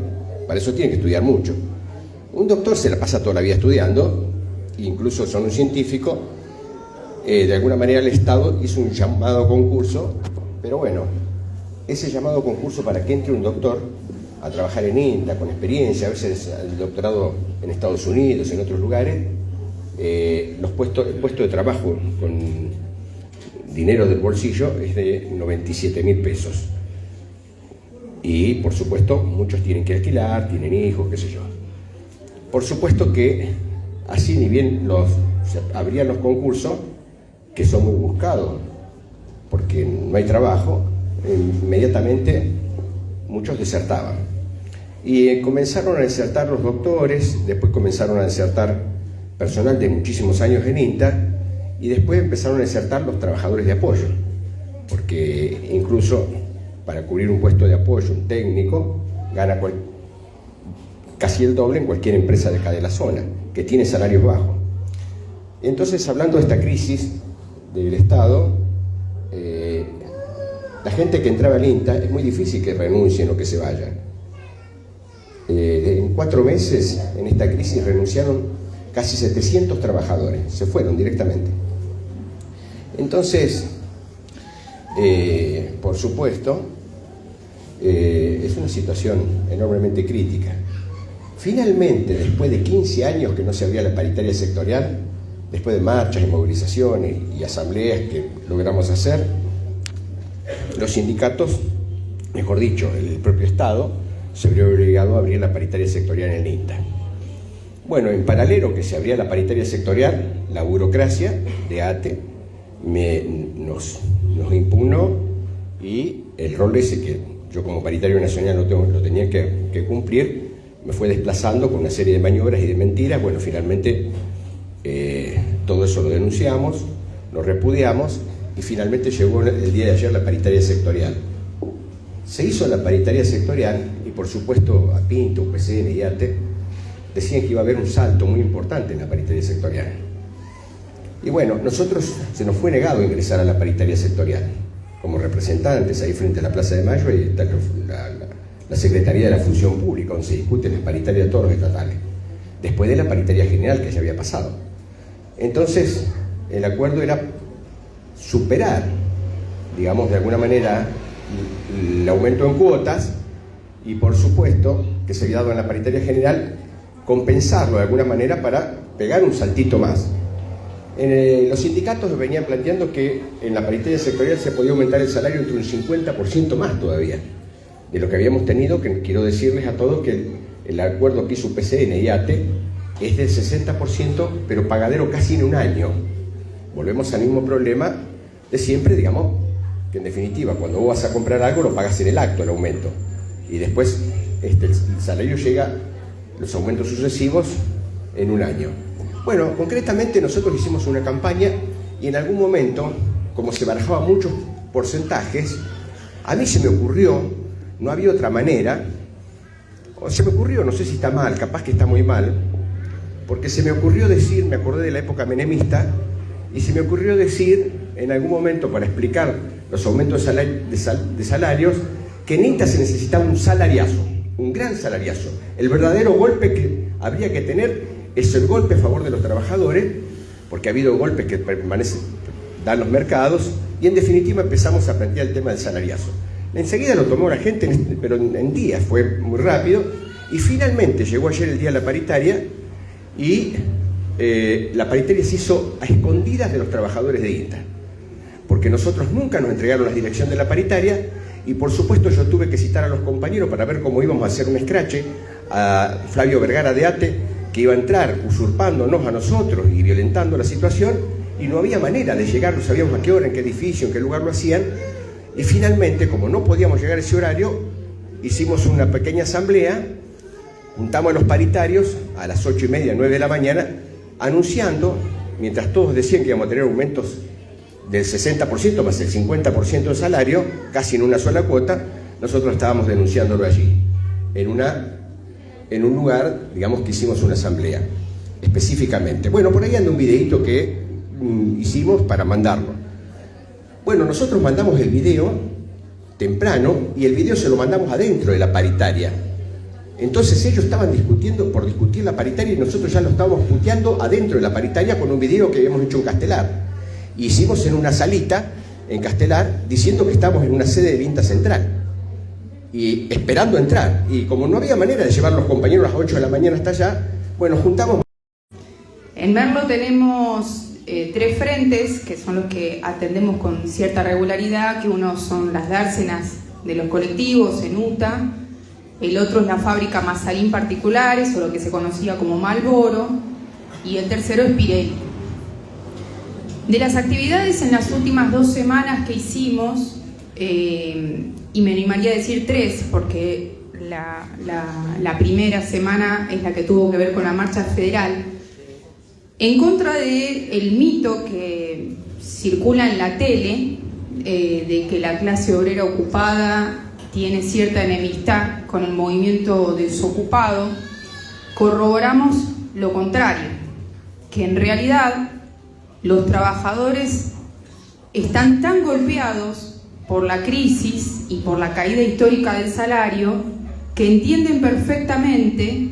Para eso tiene que estudiar mucho. Un doctor se la pasa toda la vida estudiando, incluso son un científico. De alguna manera el Estado hizo un llamado concurso, pero bueno, ese llamado concurso para que entre un doctor a trabajar en INTA, con experiencia, a veces el doctorado en Estados Unidos, en otros lugares, el puesto de trabajo con dinero del bolsillo es de 97.000 pesos. Y por supuesto muchos tienen que alquilar, tienen hijos, qué sé yo. Por supuesto que así ni bien abrían los concursos, que son muy buscados, porque no hay trabajo, inmediatamente muchos desertaban. Y comenzaron a desertar los doctores, después comenzaron a desertar personal de muchísimos años en INTA, y después empezaron a desertar los trabajadores de apoyo, porque incluso para cubrir un puesto de apoyo, un técnico gana casi el doble en cualquier empresa de acá de la zona, que tiene salarios bajos. Entonces, hablando de esta crisis del Estado, la gente que entraba al INTA es muy difícil que renuncien o que se vayan. En 4 meses, en esta crisis, renunciaron casi 700 trabajadores, se fueron directamente. Entonces, por supuesto, es una situación enormemente crítica. Finalmente, después de 15 años que no se abría la paritaria sectorial, después de marchas y movilizaciones y asambleas que logramos hacer, los sindicatos, mejor dicho, el propio Estado, se vio obligado a abrir la paritaria sectorial en el INTA. Bueno, en paralelo que se abría la paritaria sectorial, la burocracia de ATE nos impugnó, y el rol ese que yo como paritario nacional lo tenía que cumplir, me fue desplazando con una serie de maniobras y de mentiras. Bueno, finalmente todo eso lo denunciamos, lo repudiamos, y finalmente llegó el día de ayer la paritaria sectorial. Se hizo la paritaria sectorial y por supuesto a Pinto, PCN y ATE decían que iba a haber un salto muy importante en la paritaria sectorial. Y bueno, nosotros se nos fue negado ingresar a la paritaria sectorial como representantes ahí frente a la Plaza de Mayo, y está la Secretaría de la Función Pública, donde se discuten las paritarias de todos los estatales, después de la paritaria general que ya había pasado. Entonces, el acuerdo era superar, digamos, de alguna manera, el aumento en cuotas y, por supuesto, que se había dado en la paritaria general, compensarlo de alguna manera para pegar un saltito más. Los sindicatos venían planteando que en la paritaria sectorial se podía aumentar el salario entre un 50% más todavía de lo que habíamos tenido, que quiero decirles a todos que el acuerdo que hizo PCN y ATE es del 60%, pero pagadero casi en un año. Volvemos al mismo problema de siempre, digamos, que en definitiva, cuando vos vas a comprar algo, lo pagas en el acto, el aumento. Y después el salario llega, los aumentos sucesivos, en un año. Bueno, concretamente nosotros hicimos una campaña y en algún momento, como se barajaban muchos porcentajes, a mí se me ocurrió, no había otra manera, o se me ocurrió, no sé si está mal, capaz que está muy mal, porque se me ocurrió decir, me acordé de la época menemista, y se me ocurrió decir en algún momento, para explicar los aumentos de salarios, que en INTA se necesitaba un salariazo, un gran salariazo. El verdadero golpe que habría que tener es el golpe a favor de los trabajadores, porque ha habido golpes que dan los mercados, y en definitiva empezamos a plantear el tema del salariazo. Enseguida lo tomó la gente, pero en días, fue muy rápido, y finalmente llegó ayer el día de la paritaria, y la paritaria se hizo a escondidas de los trabajadores de INTA, porque nosotros nunca nos entregaron la dirección de la paritaria, y por supuesto yo tuve que citar a los compañeros para ver cómo íbamos a hacer un escrache a Flavio Vergara de ATE, que iba a entrar usurpándonos a nosotros y violentando la situación, y no había manera de llegar, no sabíamos a qué hora, en qué edificio, en qué lugar lo hacían, y finalmente, como no podíamos llegar a ese horario, hicimos una pequeña asamblea, juntamos a los paritarios a las 8:30, 9 de la mañana, anunciando, mientras todos decían que íbamos a tener aumentos del 60% más el 50% de salario, casi en una sola cuota, nosotros estábamos denunciándolo allí, en un lugar, digamos, que hicimos una asamblea, específicamente. Bueno, por ahí anda un videíto que hicimos para mandarlo. Bueno, nosotros mandamos el video temprano y el video se lo mandamos adentro de la paritaria. Entonces ellos estaban discutiendo por discutir la paritaria y nosotros ya lo estábamos puteando adentro de la paritaria con un video que habíamos hecho en Castelar. Hicimos en una salita en Castelar diciendo que estábamos en una sede de INTA Central y esperando entrar. Y como no había manera de llevar los compañeros a las 8 de la mañana hasta allá, bueno, juntamos. En Merlo tenemos 3 frentes, que son los que atendemos con cierta regularidad, que uno son las dársenas de los colectivos en UTA, el otro es la fábrica Mazalín Particulares, o lo que se conocía como Malboro, y el tercero es Pirelli. De las actividades en las últimas 2 semanas que hicimos, y me animaría a decir 3, porque la primera semana es la que tuvo que ver con la marcha federal, en contra del mito que circula en la tele de que la clase obrera ocupada tiene cierta enemistad con el movimiento desocupado, corroboramos lo contrario, que en realidad los trabajadores están tan golpeados por la crisis y por la caída histórica del salario que entienden perfectamente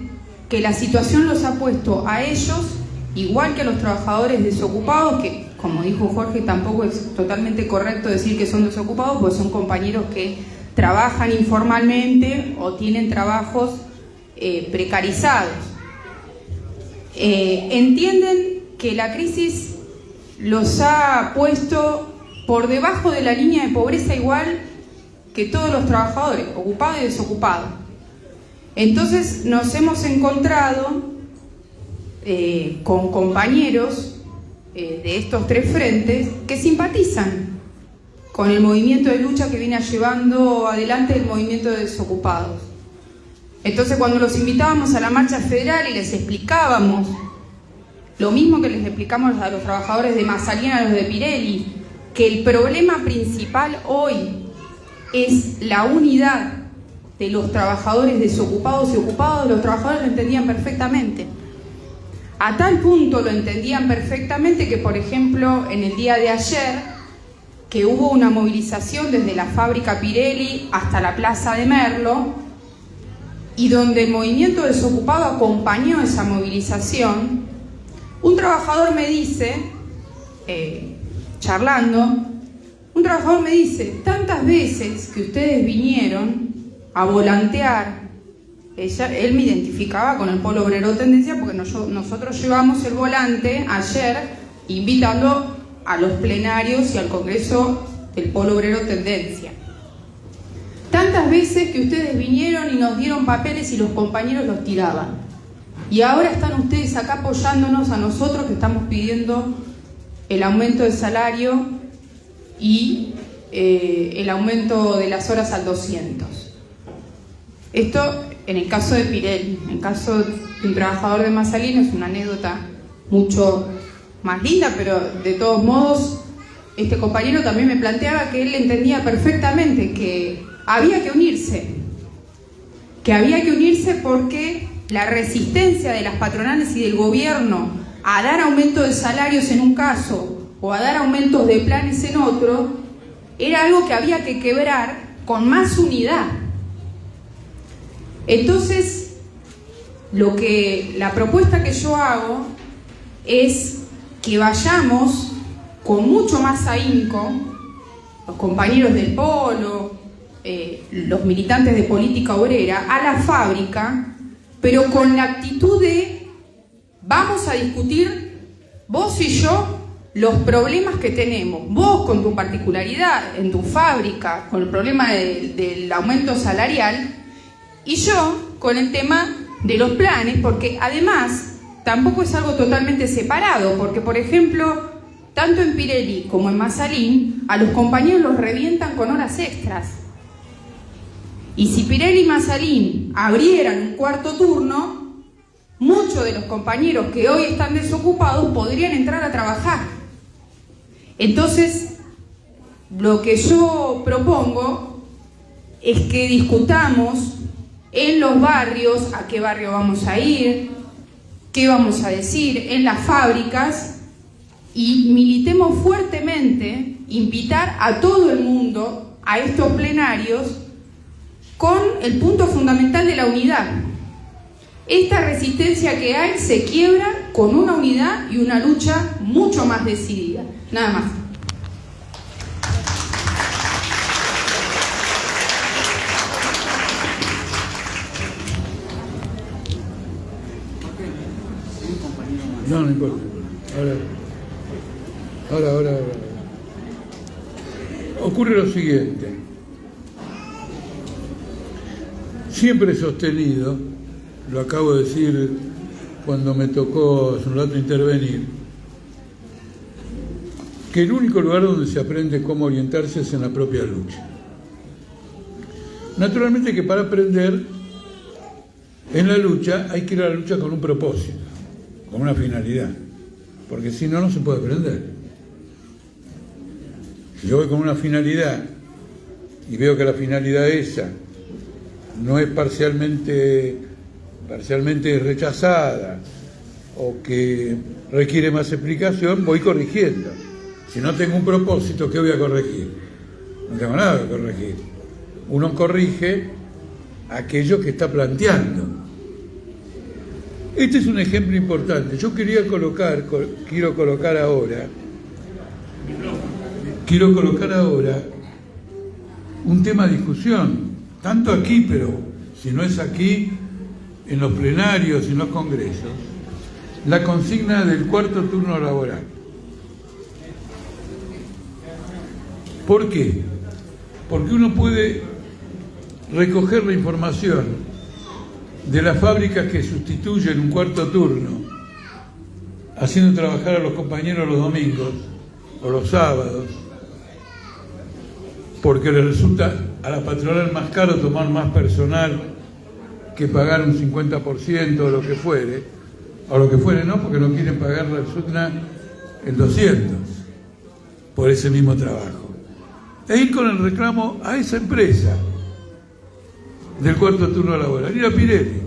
que la situación los ha puesto a ellos, igual que a los trabajadores desocupados, que como dijo Jorge, tampoco es totalmente correcto decir que son desocupados, porque son compañeros que trabajan informalmente o tienen trabajos precarizados. Entienden que la crisis los ha puesto por debajo de la línea de pobreza igual que todos los trabajadores, ocupados y desocupados. Entonces nos hemos encontrado con compañeros de estos 3 frentes que simpatizan con el movimiento de lucha que viene llevando adelante el movimiento de desocupados. Entonces, cuando los invitábamos a la marcha federal y les explicábamos lo mismo que les explicamos a los trabajadores de Mazalín, a los de Pirelli, que el problema principal hoy es la unidad de los trabajadores desocupados y ocupados, los trabajadores lo entendían perfectamente. A tal punto lo entendían perfectamente que, por ejemplo, en el día de ayer, que hubo una movilización desde la fábrica Pirelli hasta la plaza de Merlo, y donde el movimiento desocupado acompañó esa movilización, un trabajador me dice, charlando, un trabajador me dice, tantas veces que ustedes vinieron a volantear, él me identificaba con el Polo Obrero Tendencia porque nosotros llevamos el volante ayer invitando a los plenarios y al Congreso del Polo Obrero Tendencia. Tantas veces que ustedes vinieron y nos dieron papeles y los compañeros los tiraban. Y ahora están ustedes acá apoyándonos a nosotros que estamos pidiendo el aumento del salario y el aumento de las horas al 200. Esto en el caso de Pirelli. En el caso de un trabajador de Mazalino es una anécdota mucho más linda, pero de todos modos este compañero también me planteaba que él entendía perfectamente que había que unirse, porque la resistencia de las patronales y del gobierno a dar aumento de salarios en un caso o a dar aumentos de planes en otro era algo que había que quebrar con más unidad. Entonces, la propuesta que yo hago es que vayamos con mucho más ahínco, los compañeros del Polo, los militantes de política obrera, a la fábrica, pero con la actitud de vamos a discutir vos y yo los problemas que tenemos, vos con tu particularidad en tu fábrica, con el problema del aumento salarial, y yo con el tema de los planes, porque además tampoco es algo totalmente separado, porque por ejemplo, tanto en Pirelli como en Mazalín, a los compañeros los revientan con horas extras. Y si Pirelli y Mazalín abrieran un cuarto turno, muchos de los compañeros que hoy están desocupados podrían entrar a trabajar. Entonces, lo que yo propongo es que discutamos en los barrios, a qué barrio vamos a ir, qué vamos a decir, en las fábricas, y militemos fuertemente, invitar a todo el mundo a estos plenarios con el punto fundamental de la unidad. Esta resistencia que hay se quiebra con una unidad y una lucha mucho más decidida. Nada más. No importa. Ahora. Ocurre lo siguiente. Siempre he sostenido, lo acabo de decir cuando me tocó hace un rato intervenir, que el único lugar donde se aprende cómo orientarse es en la propia lucha. Naturalmente que para aprender en la lucha hay que ir a la lucha con un propósito, con una finalidad, porque si no, no se puede aprender. Si yo voy con una finalidad y veo que la finalidad esa no es parcialmente rechazada o que requiere más explicación, voy corrigiendo. Si no tengo un propósito, ¿qué voy a corregir? No tengo nada que corregir. Uno corrige aquello que está planteando. Este es un ejemplo importante. Yo quiero colocar ahora un tema de discusión, tanto aquí, pero si no es aquí, en los plenarios y en los congresos, la consigna del cuarto turno laboral. ¿Por qué? Porque uno puede recoger la información de las fábricas que sustituyen un cuarto turno, haciendo trabajar a los compañeros los domingos o los sábados, porque les resulta a la patronal más caro tomar más personal que pagar un 50% o lo que fuere, no, porque no quieren pagar la SUTNA el 200 por ese mismo trabajo. E ir con el reclamo a esa empresa del cuarto turno laboral, ir a Pirelli,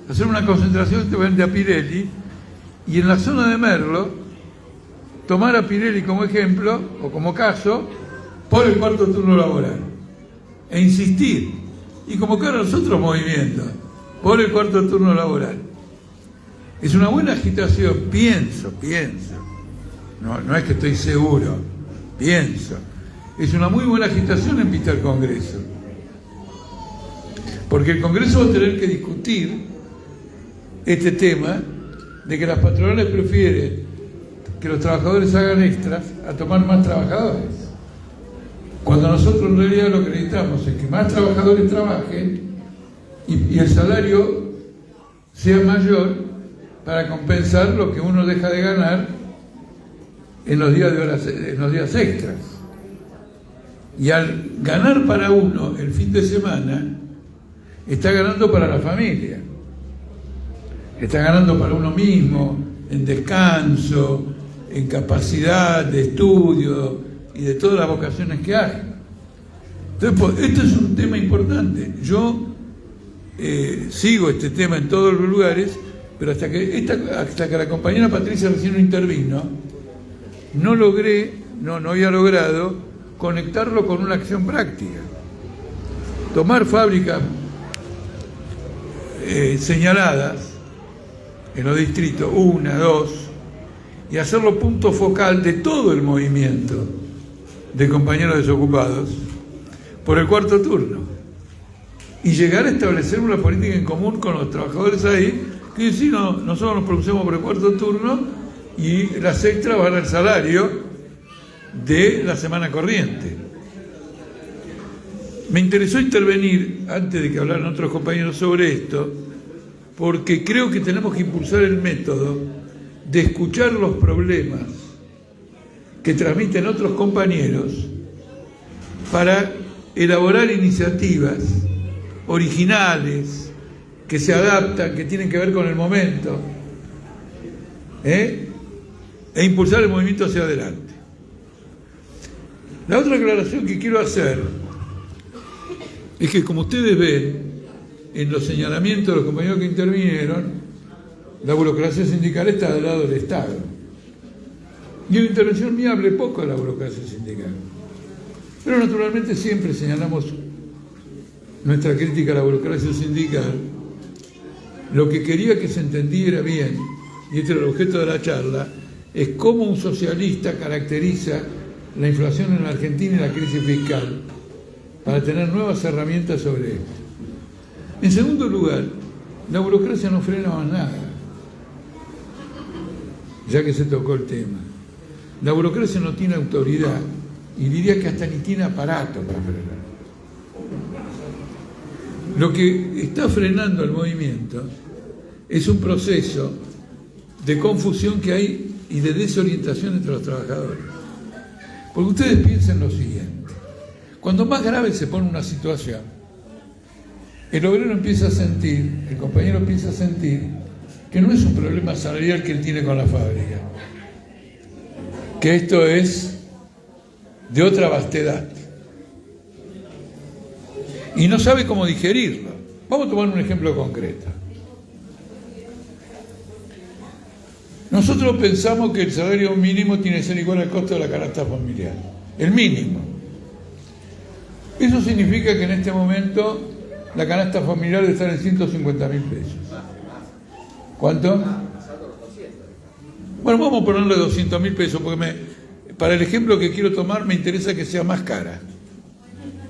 hacer una concentración a Pirelli, y en la zona de Merlo tomar a Pirelli como ejemplo o como caso por el cuarto turno laboral e insistir y convocar a los otros movimientos por el cuarto turno laboral. Es una buena agitación, pienso, no es que estoy seguro, pienso. Es una muy buena agitación en vista al Congreso. Porque el Congreso va a tener que discutir este tema de que las patronales prefieren que los trabajadores hagan extras a tomar más trabajadores. Cuando nosotros en realidad lo que necesitamos es que más trabajadores trabajen y el salario sea mayor para compensar lo que uno deja de ganar en los días extras. Y al ganar para uno el fin de semana, está ganando para la familia, está ganando para uno mismo, en descanso, en capacidad de estudio y de todas las vocaciones que hay. Entonces, pues, esto es un tema importante. Yo sigo este tema en todos los lugares, pero hasta que la compañera Patricia recién no intervino, no había logrado conectarlo con una acción práctica. Tomar fábricas señaladas en los distritos, 1, 2, y hacerlo punto focal de todo el movimiento de compañeros desocupados por el cuarto turno, y llegar a establecer una política en común con los trabajadores ahí, que si no, nosotros nos pronunciamos por el cuarto turno y las extras van al salario de la semana corriente. Me interesó intervenir antes de que hablaran otros compañeros sobre esto, porque creo que tenemos que impulsar el método de escuchar los problemas que transmiten otros compañeros para elaborar iniciativas originales, que se adaptan, que tienen que ver con el momento, e impulsar el movimiento hacia adelante. La otra aclaración que quiero hacer es que, como ustedes ven en los señalamientos de los compañeros que intervinieron, la burocracia sindical está del lado del Estado. Y en la intervención mía hablé poco de la burocracia sindical. Pero naturalmente siempre señalamos nuestra crítica a la burocracia sindical. Lo que quería que se entendiera bien, y este era el objeto de la charla, es cómo un socialista caracteriza la inflación en la Argentina y la crisis fiscal para tener nuevas herramientas sobre esto. En segundo lugar, la burocracia no frena más nada, ya que se tocó el tema. La burocracia no tiene autoridad, y diría que hasta ni tiene aparato para frenar. Lo que está frenando el movimiento es un proceso de confusión que hay y de desorientación entre los trabajadores. Porque ustedes piensen lo siguiente: cuando más grave se pone una situación, el obrero empieza a sentir, el compañero empieza a sentir que no es un problema salarial que él tiene con la fábrica, que esto es de otra vastedad, y no sabe cómo digerirlo. Vamos a tomar un ejemplo concreto. Nosotros pensamos que el salario mínimo tiene que ser igual al costo de la canasta familiar, el mínimo. Eso significa que en este momento la canasta familiar debe estar en 150.000 pesos. ¿Cuánto? Bueno, vamos a ponerle 200.000 pesos, porque para el ejemplo que quiero tomar me interesa que sea más cara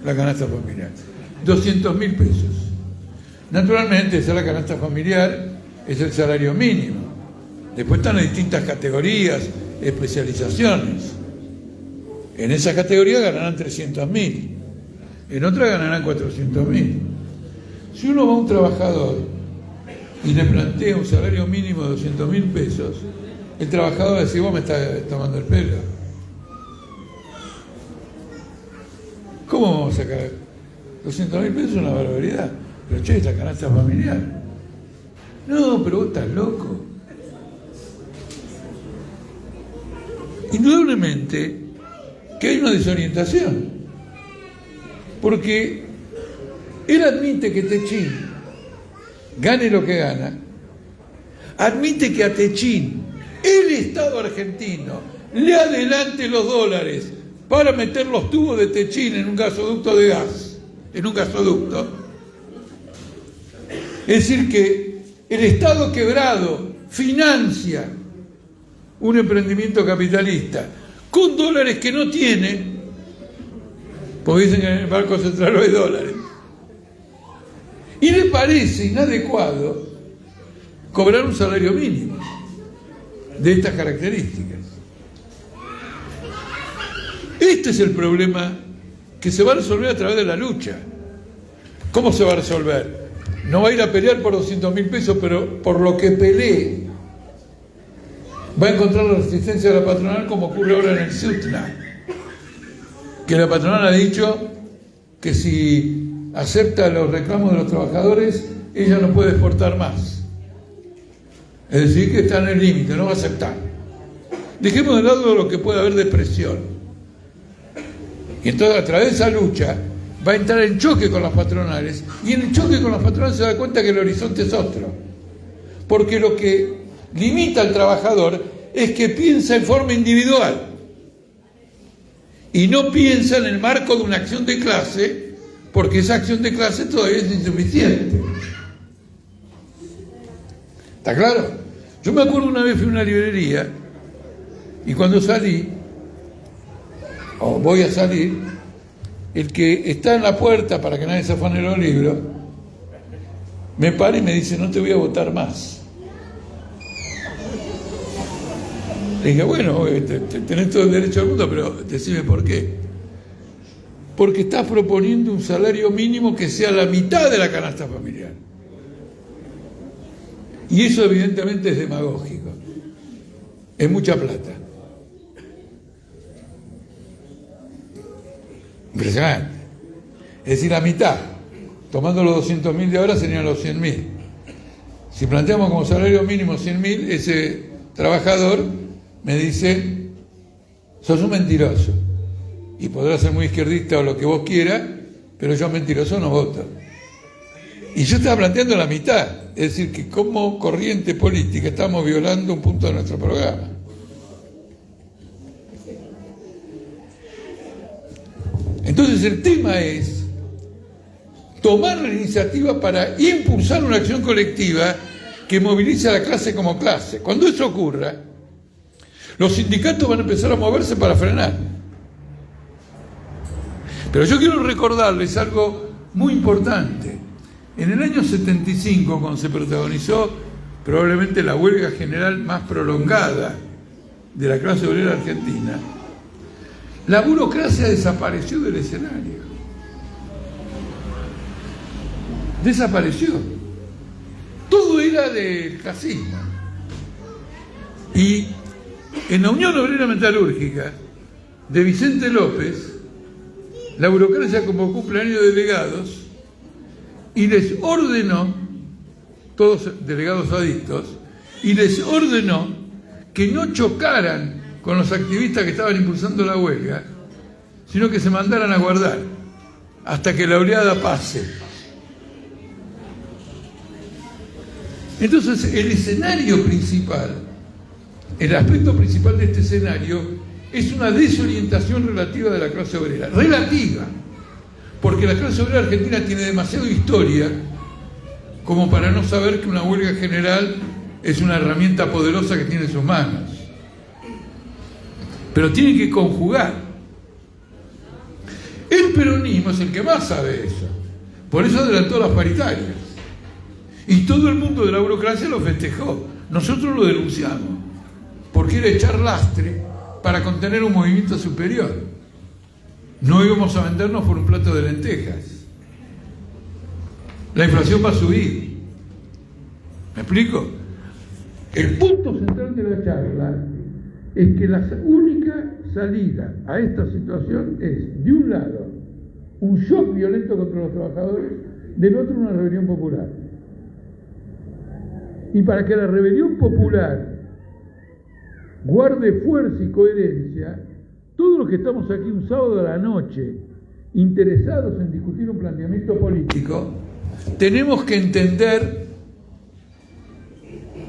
la canasta familiar. 200.000 pesos. Naturalmente, esa es la canasta familiar, es el salario mínimo. Después están las distintas categorías, especializaciones. En esa categoría ganarán 300.000, en otra ganarán 400.000. Si uno va a un trabajador y le plantea un salario mínimo de 200.000 pesos, el trabajador va a decir: vos me estás tomando el pelo. ¿Cómo vamos a sacar 200.000 pesos? Es una barbaridad. Pero che, esta canasta familiar. No, pero vos estás loco. Indudablemente que hay una desorientación, porque él admite que Techín gane lo que gana, admite que a Techín el Estado argentino le adelante los dólares para meter los tubos de Techín en un gasoducto de gas, en un gasoducto, Es decir, que el Estado quebrado financia un emprendimiento capitalista con dólares que no tiene, porque dicen que en el Banco Central no hay dólares. Y le parece inadecuado cobrar un salario mínimo de estas características. Este es el problema que se va a resolver a través de la lucha. ¿Cómo se va a resolver? No va a ir a pelear por 200.000 pesos, pero por lo que pelee va a encontrar la resistencia de la patronal, como ocurre ahora en el SUTNA, que la patronal ha dicho que si acepta los reclamos de los trabajadores, ella no puede exportar más. Es decir, que está en el límite, no va a aceptar. Dejemos de lado lo que puede haber de presión. Y entonces, a través de esa lucha, va a entrar en choque con las patronales, y en el choque con las patronales se da cuenta que el horizonte es otro. Porque lo que limita al trabajador es que piensa en forma individual y no piensa en el marco de una acción de clase, porque esa acción de clase todavía es insuficiente. ¿Está claro? Yo me acuerdo una vez fui a una librería y cuando salí, o voy a salir, el que está en la puerta para que nadie se afane los libros me para y me dice: no te voy a votar más. Le dije: bueno, tenés todo el derecho del mundo, pero decime por qué. Porque estás proponiendo un salario mínimo que sea la mitad de la canasta familiar. Y eso evidentemente es demagógico. Es mucha plata. Impresionante. Es decir, la mitad, tomando los 200.000 de ahora, serían los 100.000. Si planteamos como salario mínimo 100.000, ese trabajador me dice: sos un mentiroso, y podrás ser muy izquierdista o lo que vos quieras, pero yo mentiroso no voto. Y yo estaba planteando la mitad, es decir, que como corriente política estamos violando un punto de nuestro programa. Entonces el tema es tomar la iniciativa para impulsar una acción colectiva que movilice a la clase como clase. Cuando eso ocurra, los sindicatos van a empezar a moverse para frenar. Pero yo quiero recordarles algo muy importante. En el año 75, cuando se protagonizó probablemente la huelga general más prolongada de la clase obrera argentina, la burocracia desapareció del escenario. Desapareció. Todo era del clasismo. Y en la Unión Obrera Metalúrgica de Vicente López, la burocracia convocó un plenario de delegados y les ordenó, todos delegados adictos, y les ordenó que no chocaran con los activistas que estaban impulsando la huelga, sino que se mandaran a guardar hasta que la oleada pase. Entonces, el escenario principal, el aspecto principal de este escenario es una desorientación relativa de la clase obrera. Relativa, porque la clase obrera argentina tiene demasiada historia como para no saber que una huelga general es una herramienta poderosa que tiene en sus manos. Pero tiene que conjugar. El peronismo es el que más sabe eso. Por eso adelantó las paritarias. Y todo el mundo de la burocracia lo festejó. Nosotros lo denunciamos, porque era echar lastre para contener un movimiento superior. No íbamos a vendernos por un plato de lentejas. La inflación va a subir. ¿Me explico? El punto central de la charla es que la única salida a esta situación es, de un lado, un shock violento contra los trabajadores, del otro, una rebelión popular. Y para que la rebelión popular guarde fuerza y coherencia, todos los que estamos aquí un sábado a la noche interesados en discutir un planteamiento político, tenemos que entender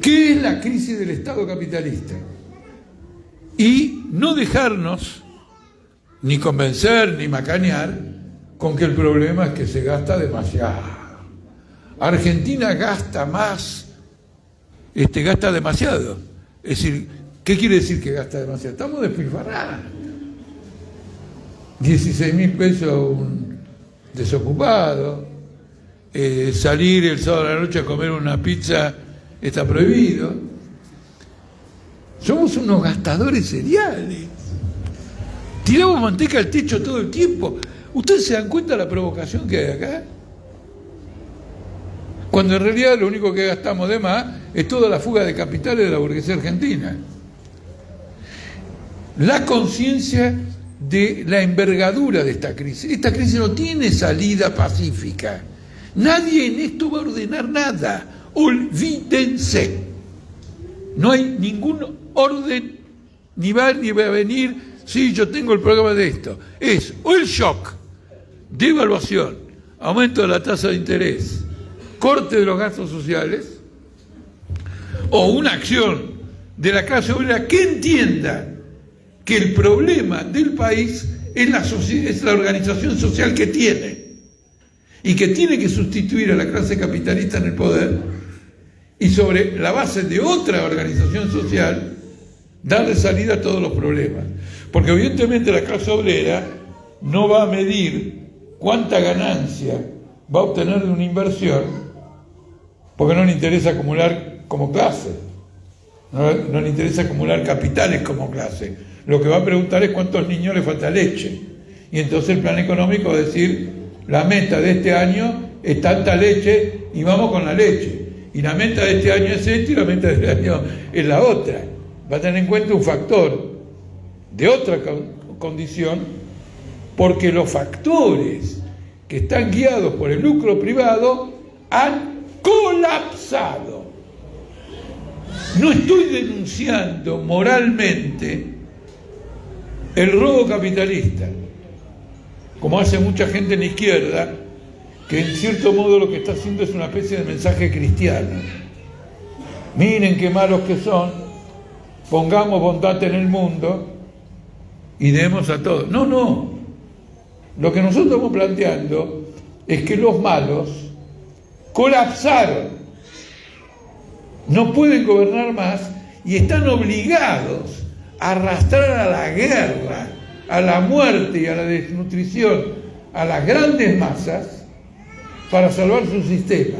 qué es la crisis del Estado capitalista y no dejarnos ni convencer ni macanear con que el problema es que se gasta demasiado. Argentina gasta más, gasta demasiado. Es decir, ¿qué quiere decir que gasta demasiado? Estamos despilfarrando. 16.000 pesos un desocupado, salir el sábado a la noche a comer una pizza está prohibido. Somos unos gastadores seriales. Tiramos manteca al techo todo el tiempo. ¿Ustedes se dan cuenta de la provocación que hay acá? Cuando en realidad lo único que gastamos de más es toda la fuga de capitales de la burguesía argentina. La conciencia de la envergadura de esta crisis. Esta crisis no tiene salida pacífica. Nadie en esto va a ordenar nada. Olvídense. No hay ningún orden, ni va a venir, sí, yo tengo el programa de esto. Es o el shock, devaluación, aumento de la tasa de interés, corte de los gastos sociales, o una acción de la clase obrera que entienda que el problema del país es la organización social que tiene y que tiene que sustituir a la clase capitalista en el poder y sobre la base de otra organización social darle salida a todos los problemas. Porque evidentemente la clase obrera no va a medir cuánta ganancia va a obtener de una inversión porque no le interesa acumular como clase, no le interesa acumular capitales como clase. Lo que va a preguntar es cuántos niños le falta leche. Y entonces el plan económico va a decir, la meta de este año es tanta leche y vamos con la leche. Y la meta de este año es esta y la meta de este año es la otra. Va a tener en cuenta un factor de otra condición, porque los factores que están guiados por el lucro privado han colapsado. No estoy denunciando moralmente el robo capitalista, como hace mucha gente en la izquierda, que en cierto modo lo que está haciendo es una especie de mensaje cristiano. Miren qué malos que son, pongamos bondad en el mundo y demos a todos. No. Lo que nosotros estamos planteando es que los malos colapsaron, no pueden gobernar más y están obligados a arrastrar a la guerra, a la muerte y a la desnutrición a las grandes masas para salvar su sistema,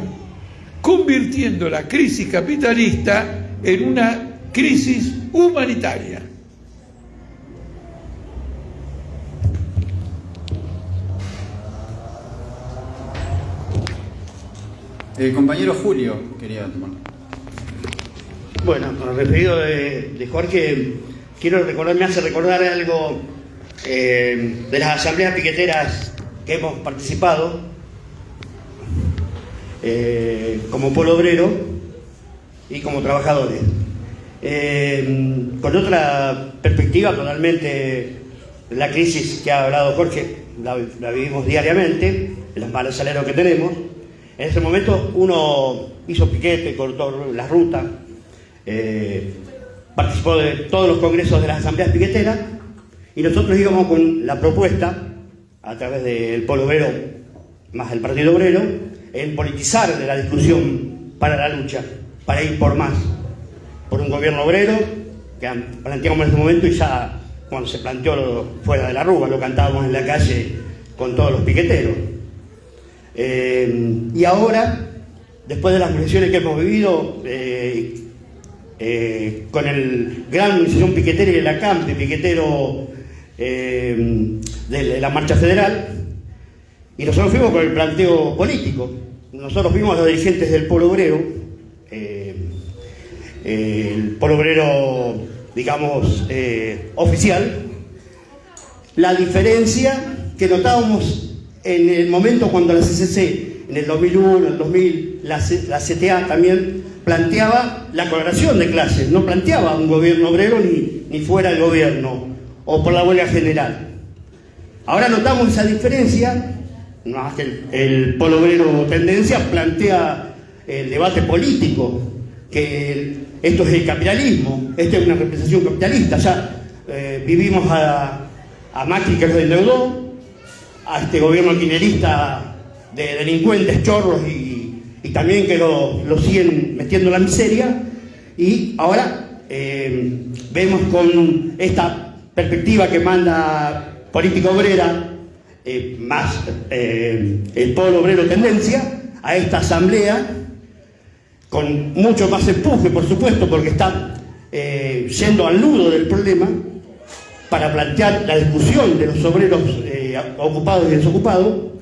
convirtiendo la crisis capitalista en una crisis humanitaria. El compañero Julio quería tomar. Bueno, con el referido de Jorge, me hace recordar algo de las asambleas piqueteras que hemos participado como pueblo obrero y como trabajadores. Con otra perspectiva totalmente, la crisis que ha hablado Jorge, la vivimos diariamente, los malos salarios que tenemos. En ese momento uno hizo piquete, cortó la ruta, participó de todos los congresos de las asambleas piqueteras y nosotros íbamos con la propuesta, a través del pueblo obrero más el Partido Obrero, en politizar de la discusión para la lucha, para ir por más, por un gobierno obrero que planteamos en ese momento, y ya cuando se planteó fuera de la Rúa lo cantábamos en la calle con todos los piqueteros. Y ahora, después de las presiones que hemos vivido con el gran organización piquetera y el acampe piquetero de la Marcha Federal, y nosotros fuimos con el planteo político. Nosotros fuimos los dirigentes del Polo Obrero, el Polo Obrero, digamos, oficial. La diferencia que notábamos en el momento cuando la CCC, en el 2001, en el 2000, la CTA también planteaba la colaboración de clases, no planteaba un gobierno obrero ni fuera del gobierno o por la huelga general. Ahora notamos esa diferencia, no más que el Polo Obrero Tendencia plantea el debate político, que esto es el capitalismo, esta es una representación capitalista. Ya vivimos a Macri, que lo endeudó, a este gobierno kirchnerista de delincuentes, chorros y también que lo siguen metiendo en la miseria, y ahora vemos con esta perspectiva que manda Política Obrera, más el Polo Obrero Tendencia, a esta asamblea, con mucho más empuje, por supuesto, porque está yendo al nudo del problema, para plantear la discusión de los obreros ocupados y desocupados.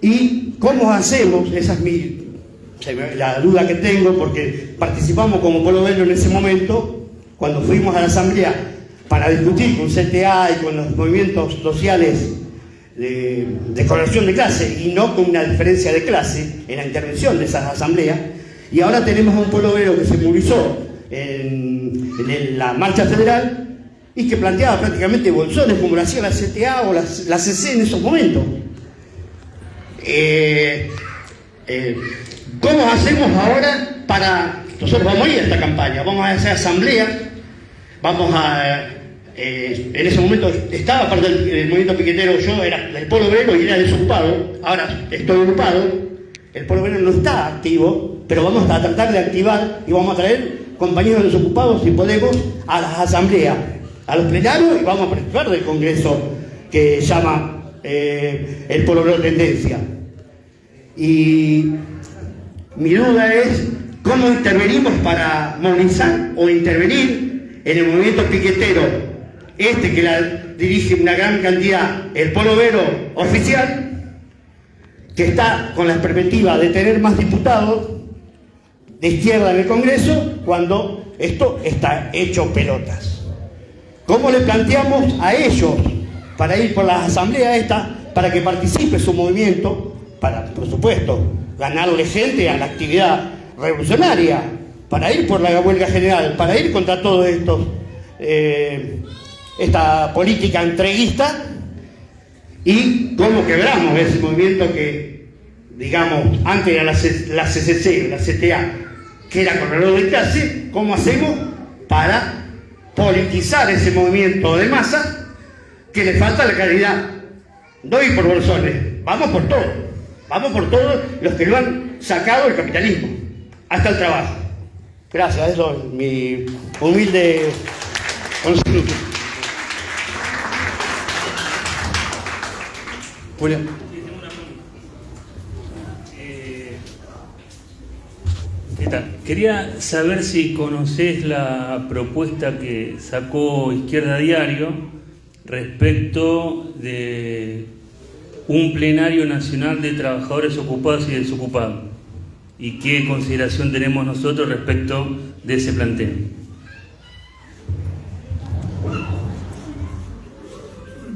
¿Y cómo hacemos? Esa es la duda que tengo, porque participamos como Polo Obrero en ese momento, cuando fuimos a la asamblea para discutir con CTA y con los movimientos sociales de correlación de clase, y no con una diferencia de clase en la intervención de esas asambleas. Y ahora tenemos a un Polo Obrero que se movilizó en la marcha federal y que planteaba prácticamente bolsones como lo hacía la CTA o la CC en esos momentos. ¿Cómo hacemos ahora para... Nosotros vamos a ir a esta campaña, vamos a hacer asambleas, vamos a... en ese momento estaba parte del movimiento piquetero, yo era del Polo Obrero y era desocupado, ahora estoy ocupado, el Polo Obrero no está activo, pero vamos a tratar de activar y vamos a traer compañeros desocupados, si podemos, a las asambleas, a los plenarios, y vamos a participar del congreso que llama el Polo Obrero Tendencia. Y mi duda es cómo intervenimos para movilizar o intervenir en el movimiento piquetero, que la dirige una gran cantidad, el Polo Obrero oficial, que está con la perspectiva de tener más diputados de izquierda en el Congreso, cuando esto está hecho pelotas. ¿Cómo le planteamos a ellos para ir por las asambleas estas, para que participe su movimiento, para, por supuesto, ganarle gente a la actividad revolucionaria, para ir por la huelga general, para ir contra todo esto, esta política entreguista? Y cómo quebramos ese movimiento que, digamos, antes era la CCC, la CTA, que era corredor de clase. ¿Cómo hacemos para politizar ese movimiento de masa que le falta la calidad? No ir por bolsones, vamos por todos los que lo han sacado del capitalismo, hasta el trabajo. Gracias, eso es mi humilde consejo. Julio. ¿Qué tal? Quería saber si conocés la propuesta que sacó Izquierda Diario respecto de un plenario nacional de trabajadores ocupados y desocupados, y qué consideración tenemos nosotros respecto de ese planteo.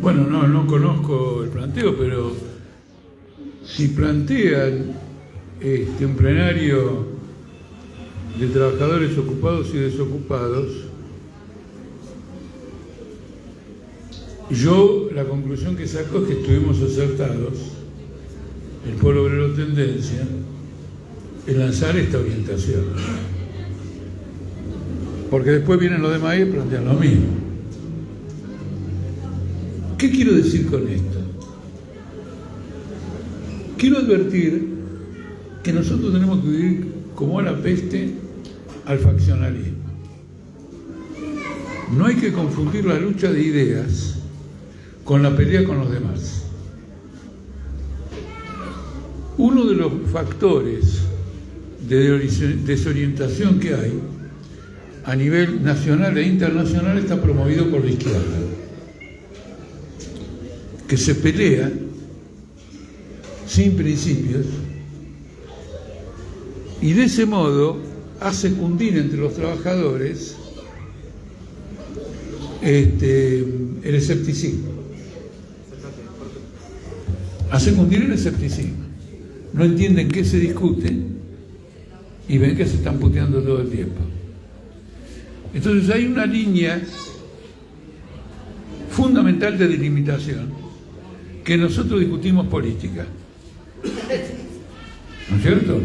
Bueno, no conozco el planteo, pero si plantean un plenario de trabajadores ocupados y desocupados, yo la conclusión que saco es que estuvimos acertados, el Polo Obrero Tendencia, en lanzar esta orientación. Porque después vienen los demás y plantean lo mismo. ¿Qué quiero decir con esto? Quiero advertir que nosotros tenemos que vivir como a la peste al faccionalismo. No hay que confundir la lucha de ideas con la pelea con los demás. Uno de los factores de desorientación que hay a nivel nacional e internacional está promovido por la izquierda, que se pelea sin principios y de ese modo hace cundir entre los trabajadores el escepticismo. Hace cundir el escepticismo. No entienden qué se discute y ven que se están puteando todo el tiempo. Entonces hay una línea fundamental de delimitación que nosotros discutimos política, ¿no es cierto?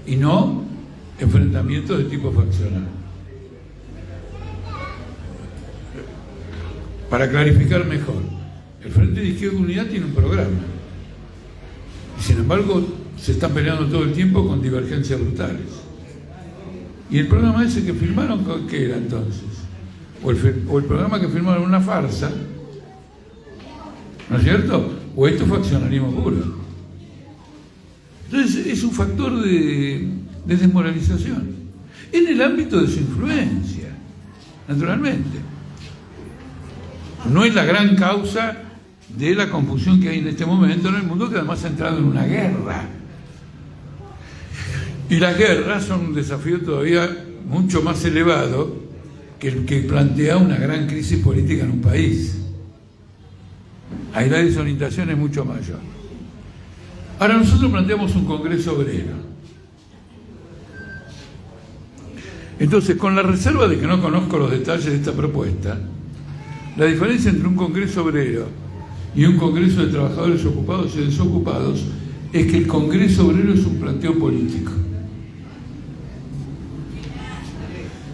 Y no enfrentamientos de tipo faccional. Para clarificar mejor, el Frente de Izquierda Unidad tiene un programa y sin embargo se están peleando todo el tiempo con divergencias brutales. Y el programa ese que firmaron, ¿qué era entonces? O el programa que firmaron, una farsa, ¿no es cierto? O esto fue accionarismo puro. Entonces es un factor de desmoralización en el ámbito de su influencia, naturalmente. No es la gran causa de la confusión que hay en este momento en el mundo, que además ha entrado en una guerra. Y las guerras son un desafío todavía mucho más elevado que el que plantea una gran crisis política en un país. Ahí la desorientación es mucho mayor. Ahora nosotros planteamos un Congreso obrero. Entonces, con la reserva de que no conozco los detalles de esta propuesta, la diferencia entre un Congreso obrero y un Congreso de trabajadores ocupados y desocupados es que el Congreso obrero es un planteo político.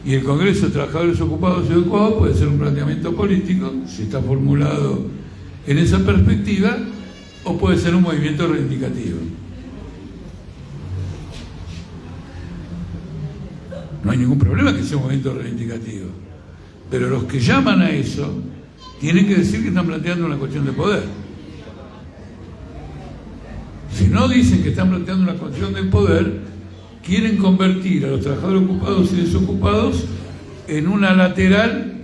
Y el Congreso de Trabajadores Ocupados y Desocupados puede ser un planteamiento político, si está formulado en esa perspectiva, o puede ser un movimiento reivindicativo. No hay ningún problema que sea un movimiento reivindicativo, pero los que llaman a eso tienen que decir que están planteando una cuestión de poder. Si no dicen que están planteando una cuestión de poder, quieren convertir a los trabajadores ocupados y desocupados en una lateral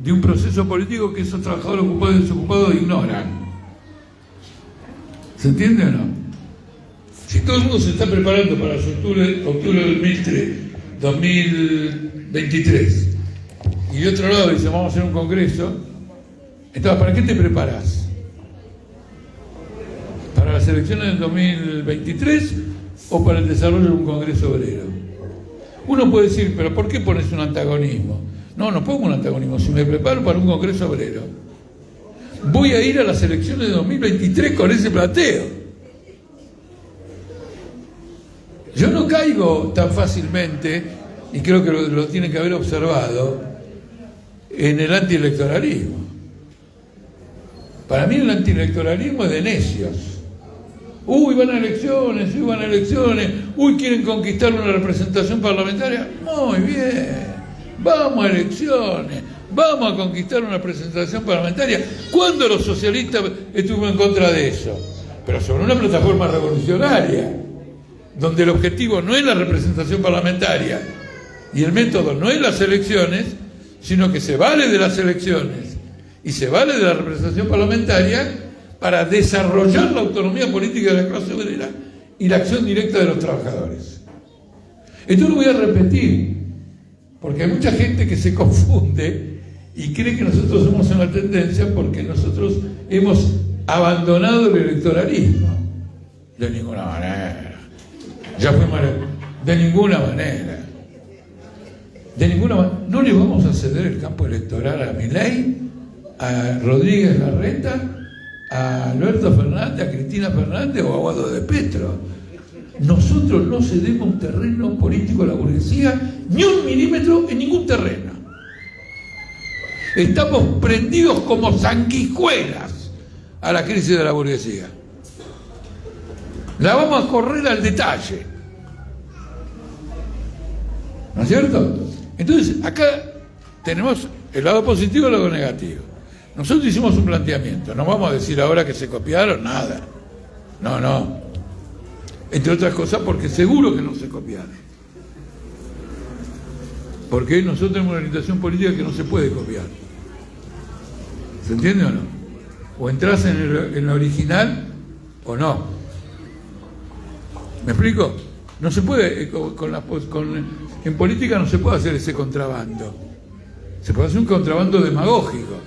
de un proceso político que esos trabajadores ocupados y desocupados ignoran. ¿Se entiende o no? Si todo el mundo se está preparando para octubre del 2023 y de otro lado dice vamos a hacer un congreso, entonces ¿para qué te preparas? ¿Para las elecciones del 2023 o para el desarrollo de un congreso obrero? Uno puede decir, pero ¿por qué pones un antagonismo? No pongo un antagonismo. Si me preparo para un congreso obrero, voy a ir a las elecciones de 2023 con ese planteo. Yo no caigo tan fácilmente, y creo que lo tienen que haber observado, en el antielectoralismo. Para mí el antielectoralismo es de necios. Van a elecciones, quieren conquistar una representación parlamentaria. Muy bien, vamos a elecciones, vamos a conquistar una representación parlamentaria. ¿Cuándo los socialistas estuvimos en contra de eso? Pero sobre una plataforma revolucionaria, donde el objetivo no es la representación parlamentaria y el método no es las elecciones, sino que se vale de las elecciones y se vale de la representación parlamentaria para desarrollar la autonomía política de la clase obrera y la acción directa de los trabajadores. Esto lo voy a repetir, porque hay mucha gente que se confunde y cree que nosotros somos una tendencia porque nosotros hemos abandonado el electoralismo. De ninguna manera. De ninguna manera. No le vamos a ceder el campo electoral a Milei, a Rodríguez Larreta, a Alberto Fernández, a Cristina Fernández o a Guado de Petro. Nosotros no cedemos un terreno político a la burguesía, ni un milímetro en ningún terreno. Estamos prendidos como sanguijuelas a la crisis de la burguesía. La vamos a correr al detalle. ¿No es cierto? Entonces, acá tenemos el lado positivo y el lado negativo. Nosotros hicimos un planteamiento, no vamos a decir ahora que se copiaron, nada. No. Entre otras cosas porque seguro que no se copiaron. Porque nosotros tenemos una orientación política que no se puede copiar. ¿Se entiende o no? O entras en la original o no. ¿Me explico? No se puede, en política no se puede hacer ese contrabando. Se puede hacer un contrabando demagógico.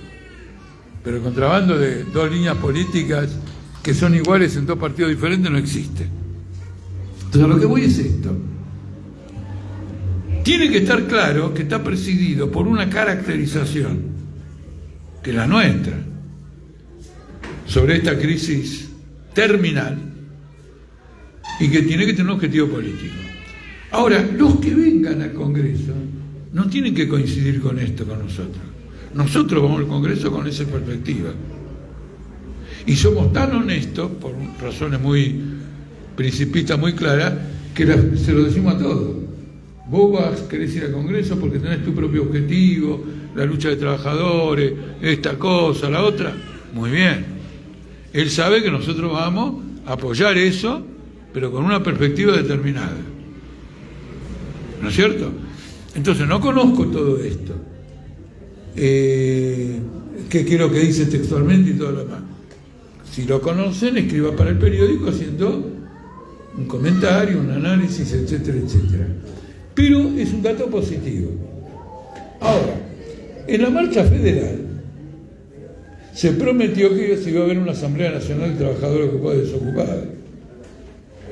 Pero el contrabando de dos líneas políticas que son iguales en dos partidos diferentes no existe. Entonces, a lo que voy es esto. Tiene que estar claro que está presidido por una caracterización, que es la nuestra, sobre esta crisis terminal y que tiene que tener un objetivo político. Ahora, los que vengan al Congreso no tienen que coincidir con esto, con nosotros. Nosotros vamos al Congreso con esa perspectiva. Y somos tan honestos, por razones muy principista muy clara, que se lo decimos a todos. Vos querés ir al Congreso porque tenés tu propio objetivo, la lucha de trabajadores, esta cosa, la otra. Muy bien. Él sabe que nosotros vamos a apoyar eso, pero con una perspectiva determinada. ¿No es cierto? Entonces, no conozco todo esto. ¿Qué es lo que dice textualmente y todo lo demás? Si lo conocen, escriba para el periódico haciendo un comentario, un análisis, etcétera, etcétera. Pero es un dato positivo. Ahora, en la marcha federal se prometió que se iba a haber una Asamblea Nacional de Trabajadores Ocupados y Desocupados.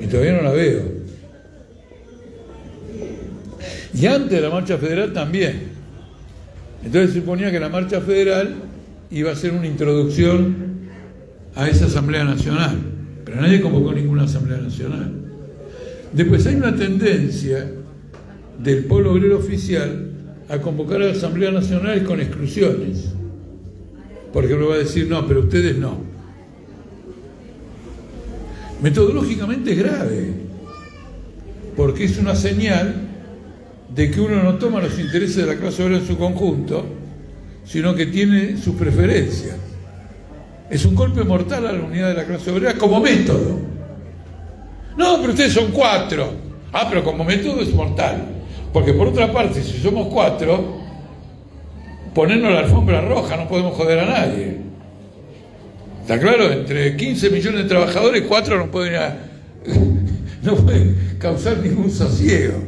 Y todavía no la veo. Y antes de la marcha federal también. Entonces se suponía que la marcha federal iba a ser una introducción a esa Asamblea Nacional. Pero nadie convocó ninguna Asamblea Nacional. Después hay una tendencia del Polo Obrero Oficial a convocar a asambleas nacionales con exclusiones. Por ejemplo, va a decir, no, pero ustedes no. Metodológicamente es grave, porque es una señal de que uno no toma los intereses de la clase obrera en su conjunto, sino que tiene sus preferencias. Es un golpe mortal a la unidad de la clase obrera como método. No, pero ustedes son 4. Ah, pero como método es mortal. Porque por otra parte, si somos 4, ponernos la alfombra roja, no podemos joder a nadie. ¿Está claro? Entre 15 millones de trabajadores, 4 no pueden causar ningún sosiego.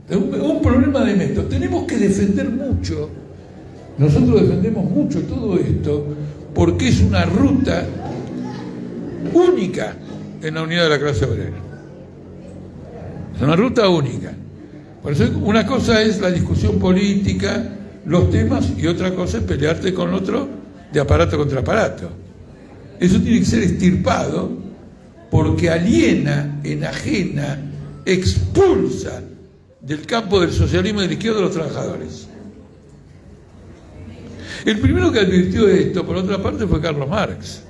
Es un problema de método. Tenemos que defender mucho. Nosotros defendemos mucho todo esto porque es una ruta única en la unidad de la clase obrera. Es una ruta única. Por eso una cosa es la discusión política, los temas, y otra cosa es pelearte con otro de aparato contra aparato. Eso tiene que ser extirpado porque aliena, enajena, expulsa del campo del socialismo y de la izquierda a los trabajadores. El primero que advirtió de esto, por otra parte, fue Carlos Marx.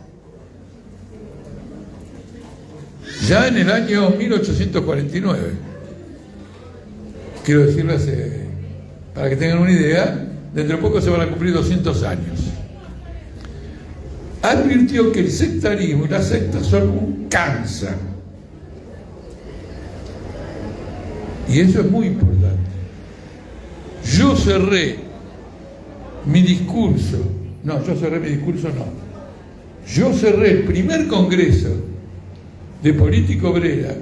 Ya en el año 1849. Quiero decirles, para que tengan una idea, dentro de poco se van a cumplir 200 años. Advirtió que el sectarismo y las sectas son un cáncer. Y eso es muy importante. Yo cerré mi discurso el primer congreso de política obrera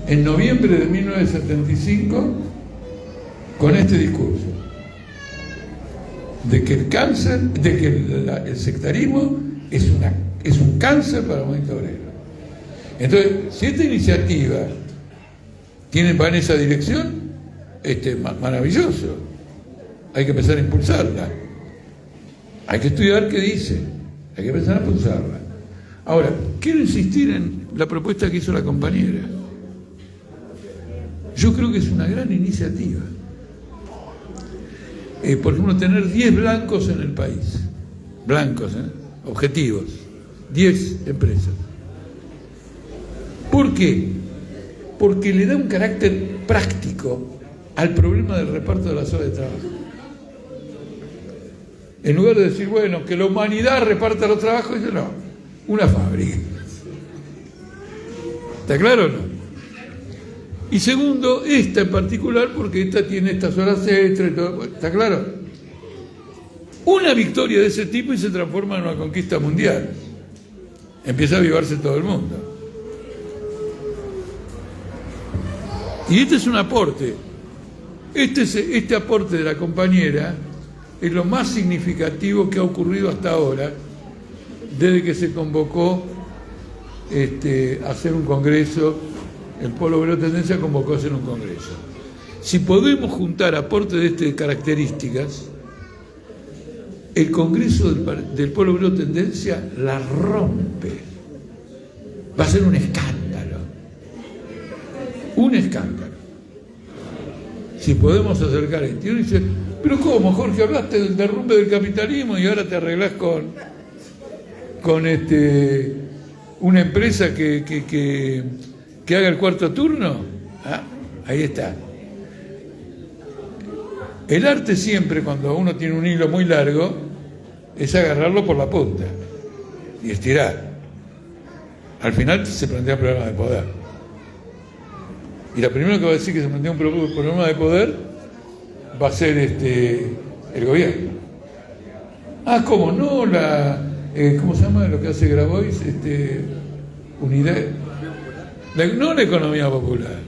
en noviembre de 1975 con este discurso de que el cáncer, de que el sectarismo es un cáncer para el movimiento obrero. Entonces, si esta iniciativa va en esa dirección, maravilloso, hay que empezar a impulsarla, hay que estudiar qué dice, hay que empezar a impulsarla. Ahora, quiero insistir en la propuesta que hizo la compañera. Yo creo que es una gran iniciativa. Por ejemplo, tener 10 blancos en el país. Blancos, objetivos. 10 empresas. ¿Por qué? Porque le da un carácter práctico al problema del reparto de las horas de trabajo. En lugar de decir, bueno, que la humanidad reparta los trabajos, dice, no, una fábrica. ¿Está claro o no? Y segundo, esta en particular, porque esta tiene estas horas extra y todo. ¿Está claro? Una victoria de ese tipo y se transforma en una conquista mundial. Empieza a avivarse todo el mundo. Y este es un aporte. Este aporte de la compañera es lo más significativo que ha ocurrido hasta ahora, desde que se convocó a hacer un congreso. El Polo Obrero Tendencia convocó a hacer un congreso. Si podemos juntar aportes de estas características, el congreso del Polo Obrero Tendencia la rompe. Va a ser un escándalo. Un escándalo. Si podemos acercar esto. Y uno dice, pero ¿cómo, Jorge? Hablaste del derrumbe del capitalismo y ahora te arreglás una empresa que haga el cuarto turno. Ahí está. El arte siempre, cuando uno tiene un hilo muy largo, es agarrarlo por la punta y estirar. Al final se plantea problemas de poder. Y lo primero que va a decir que se plantea un problema de poder va a ser el gobierno. ¿Cómo no? ¿Cómo se llama lo que hace Grabois? Unidad. No la economía popular.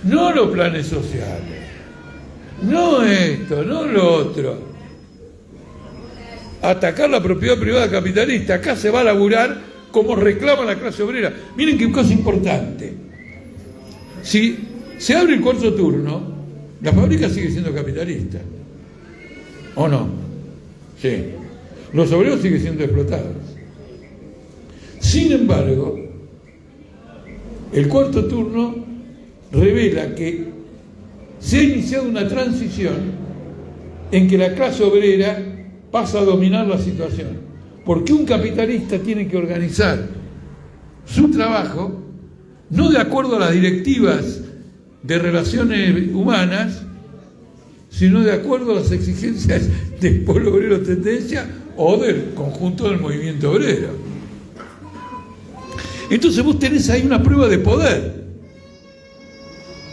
No los planes sociales. No esto, no lo otro. Atacar la propiedad privada capitalista. Acá se va a laburar como reclama la clase obrera. Miren qué cosa importante. Si se abre el cuarto turno, la fábrica sigue siendo capitalista. ¿O no? Sí. Los obreros siguen siendo explotados. Sin embargo, el cuarto turno revela que se ha iniciado una transición en que la clase obrera pasa a dominar la situación. Porque un capitalista tiene que organizar su trabajo no de acuerdo a las directivas de relaciones humanas, sino de acuerdo a las exigencias del pueblo obrero tendencia o del conjunto del movimiento obrero. Entonces vos tenés ahí una prueba de poder.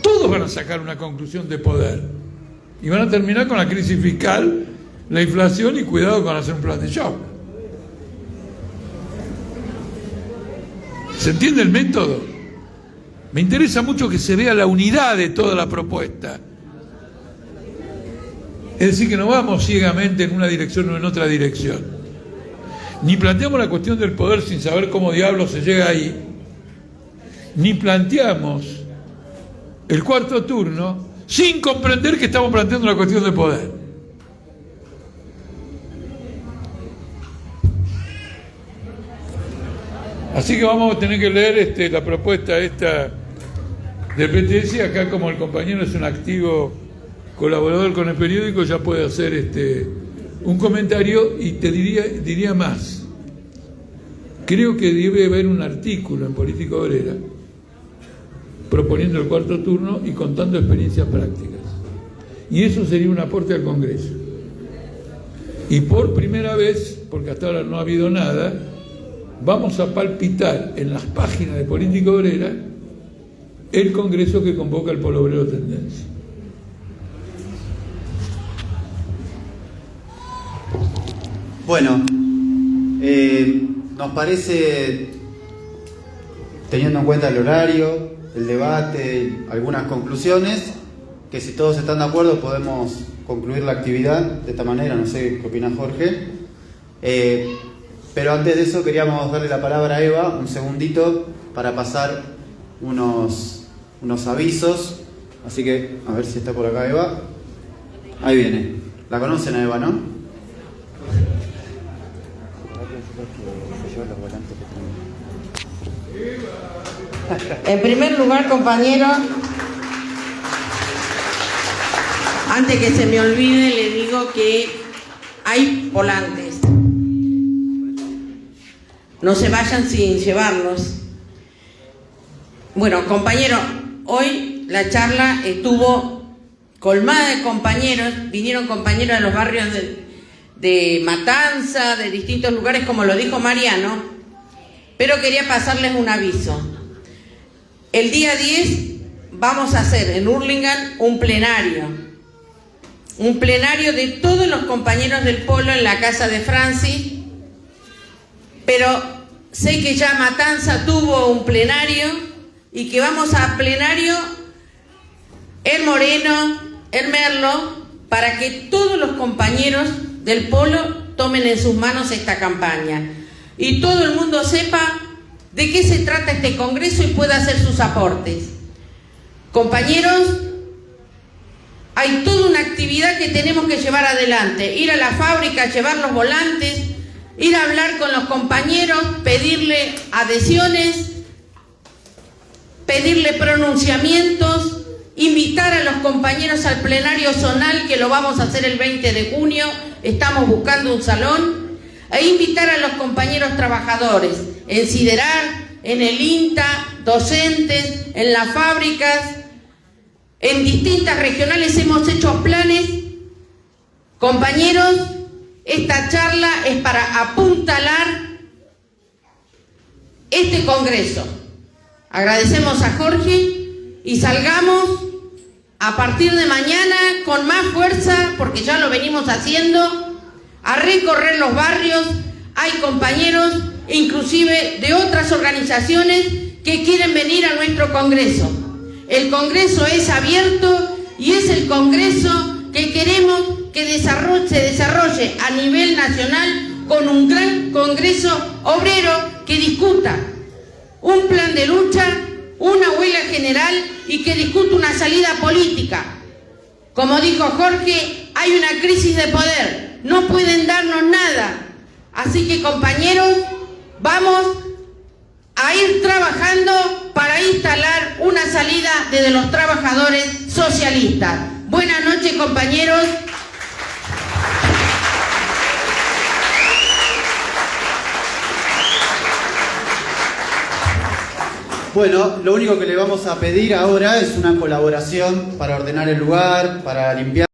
Todos van a sacar una conclusión de poder y van a terminar con la crisis fiscal, la inflación y cuidado con hacer un plan de shock. ¿Se entiende el método? Me interesa mucho que se vea la unidad de toda la propuesta. Es decir, que no vamos ciegamente en una dirección o en otra dirección. Ni planteamos la cuestión del poder sin saber cómo diablos se llega ahí, ni planteamos el cuarto turno sin comprender que estamos planteando la cuestión del poder. Así que vamos a tener que leer la propuesta esta del PTS. Acá, como el compañero es un activo colaborador con el periódico, ya puede hacer un comentario. Y te diría más. Creo que debe haber un artículo en Política Obrera proponiendo el cuarto turno y contando experiencias prácticas. Y eso sería un aporte al Congreso. Y por primera vez, porque hasta ahora no ha habido nada, vamos a palpitar en las páginas de Política Obrera el Congreso que convoca el Polo Obrero Tendencia. Bueno, nos parece, teniendo en cuenta el horario, el debate, algunas conclusiones, que si todos están de acuerdo podemos concluir la actividad de esta manera. No sé qué opina Jorge. Pero antes de eso queríamos darle la palabra a Eva, un segundito, para pasar unos avisos. Así que, a ver si está por acá Eva. Ahí viene. La conocen a Eva, ¿no? En primer lugar, compañeros, antes que se me olvide, le digo que hay volantes. No se vayan sin llevarlos. Bueno, compañeros, hoy la charla estuvo colmada de compañeros. Vinieron compañeros de los barrios de Matanza, de distintos lugares, como lo dijo Mariano. Pero quería pasarles un aviso. El día 10 vamos a hacer en Hurlingham un plenario de todos los compañeros del Polo en la casa de Francis. Pero sé que ya Matanza tuvo un plenario y que vamos a plenario el Moreno, el Merlo, para que todos los compañeros del Polo tomen en sus manos esta campaña y todo el mundo sepa de qué se trata este congreso y pueda hacer sus aportes. Compañeros, hay toda una actividad que tenemos que llevar adelante, ir a la fábrica, llevar los volantes, ir a hablar con los compañeros, pedirle adhesiones, pedirle pronunciamientos, invitar a los compañeros al plenario zonal, que lo vamos a hacer el 20 de junio, estamos buscando un salón, e invitar a los compañeros trabajadores en Siderar, en el INTA, docentes, en las fábricas, en distintas regionales hemos hecho planes. Compañeros, esta charla es para apuntalar este congreso. Agradecemos a Jorge y salgamos a partir de mañana con más fuerza, porque ya lo venimos haciendo, a recorrer los barrios. Hay compañeros, inclusive de otras organizaciones, que quieren venir a nuestro congreso. El congreso es abierto y es el congreso que queremos que se desarrolle a nivel nacional con un gran congreso obrero que discuta un plan de lucha, una huelga general y que discuta una salida política. Como dijo Jorge, hay una crisis de poder, no pueden darnos nada. Así que, compañeros, vamos a ir trabajando para instalar una salida desde los trabajadores socialistas. Buenas noches, compañeros. Bueno, lo único que le vamos a pedir ahora es una colaboración para ordenar el lugar, para limpiar.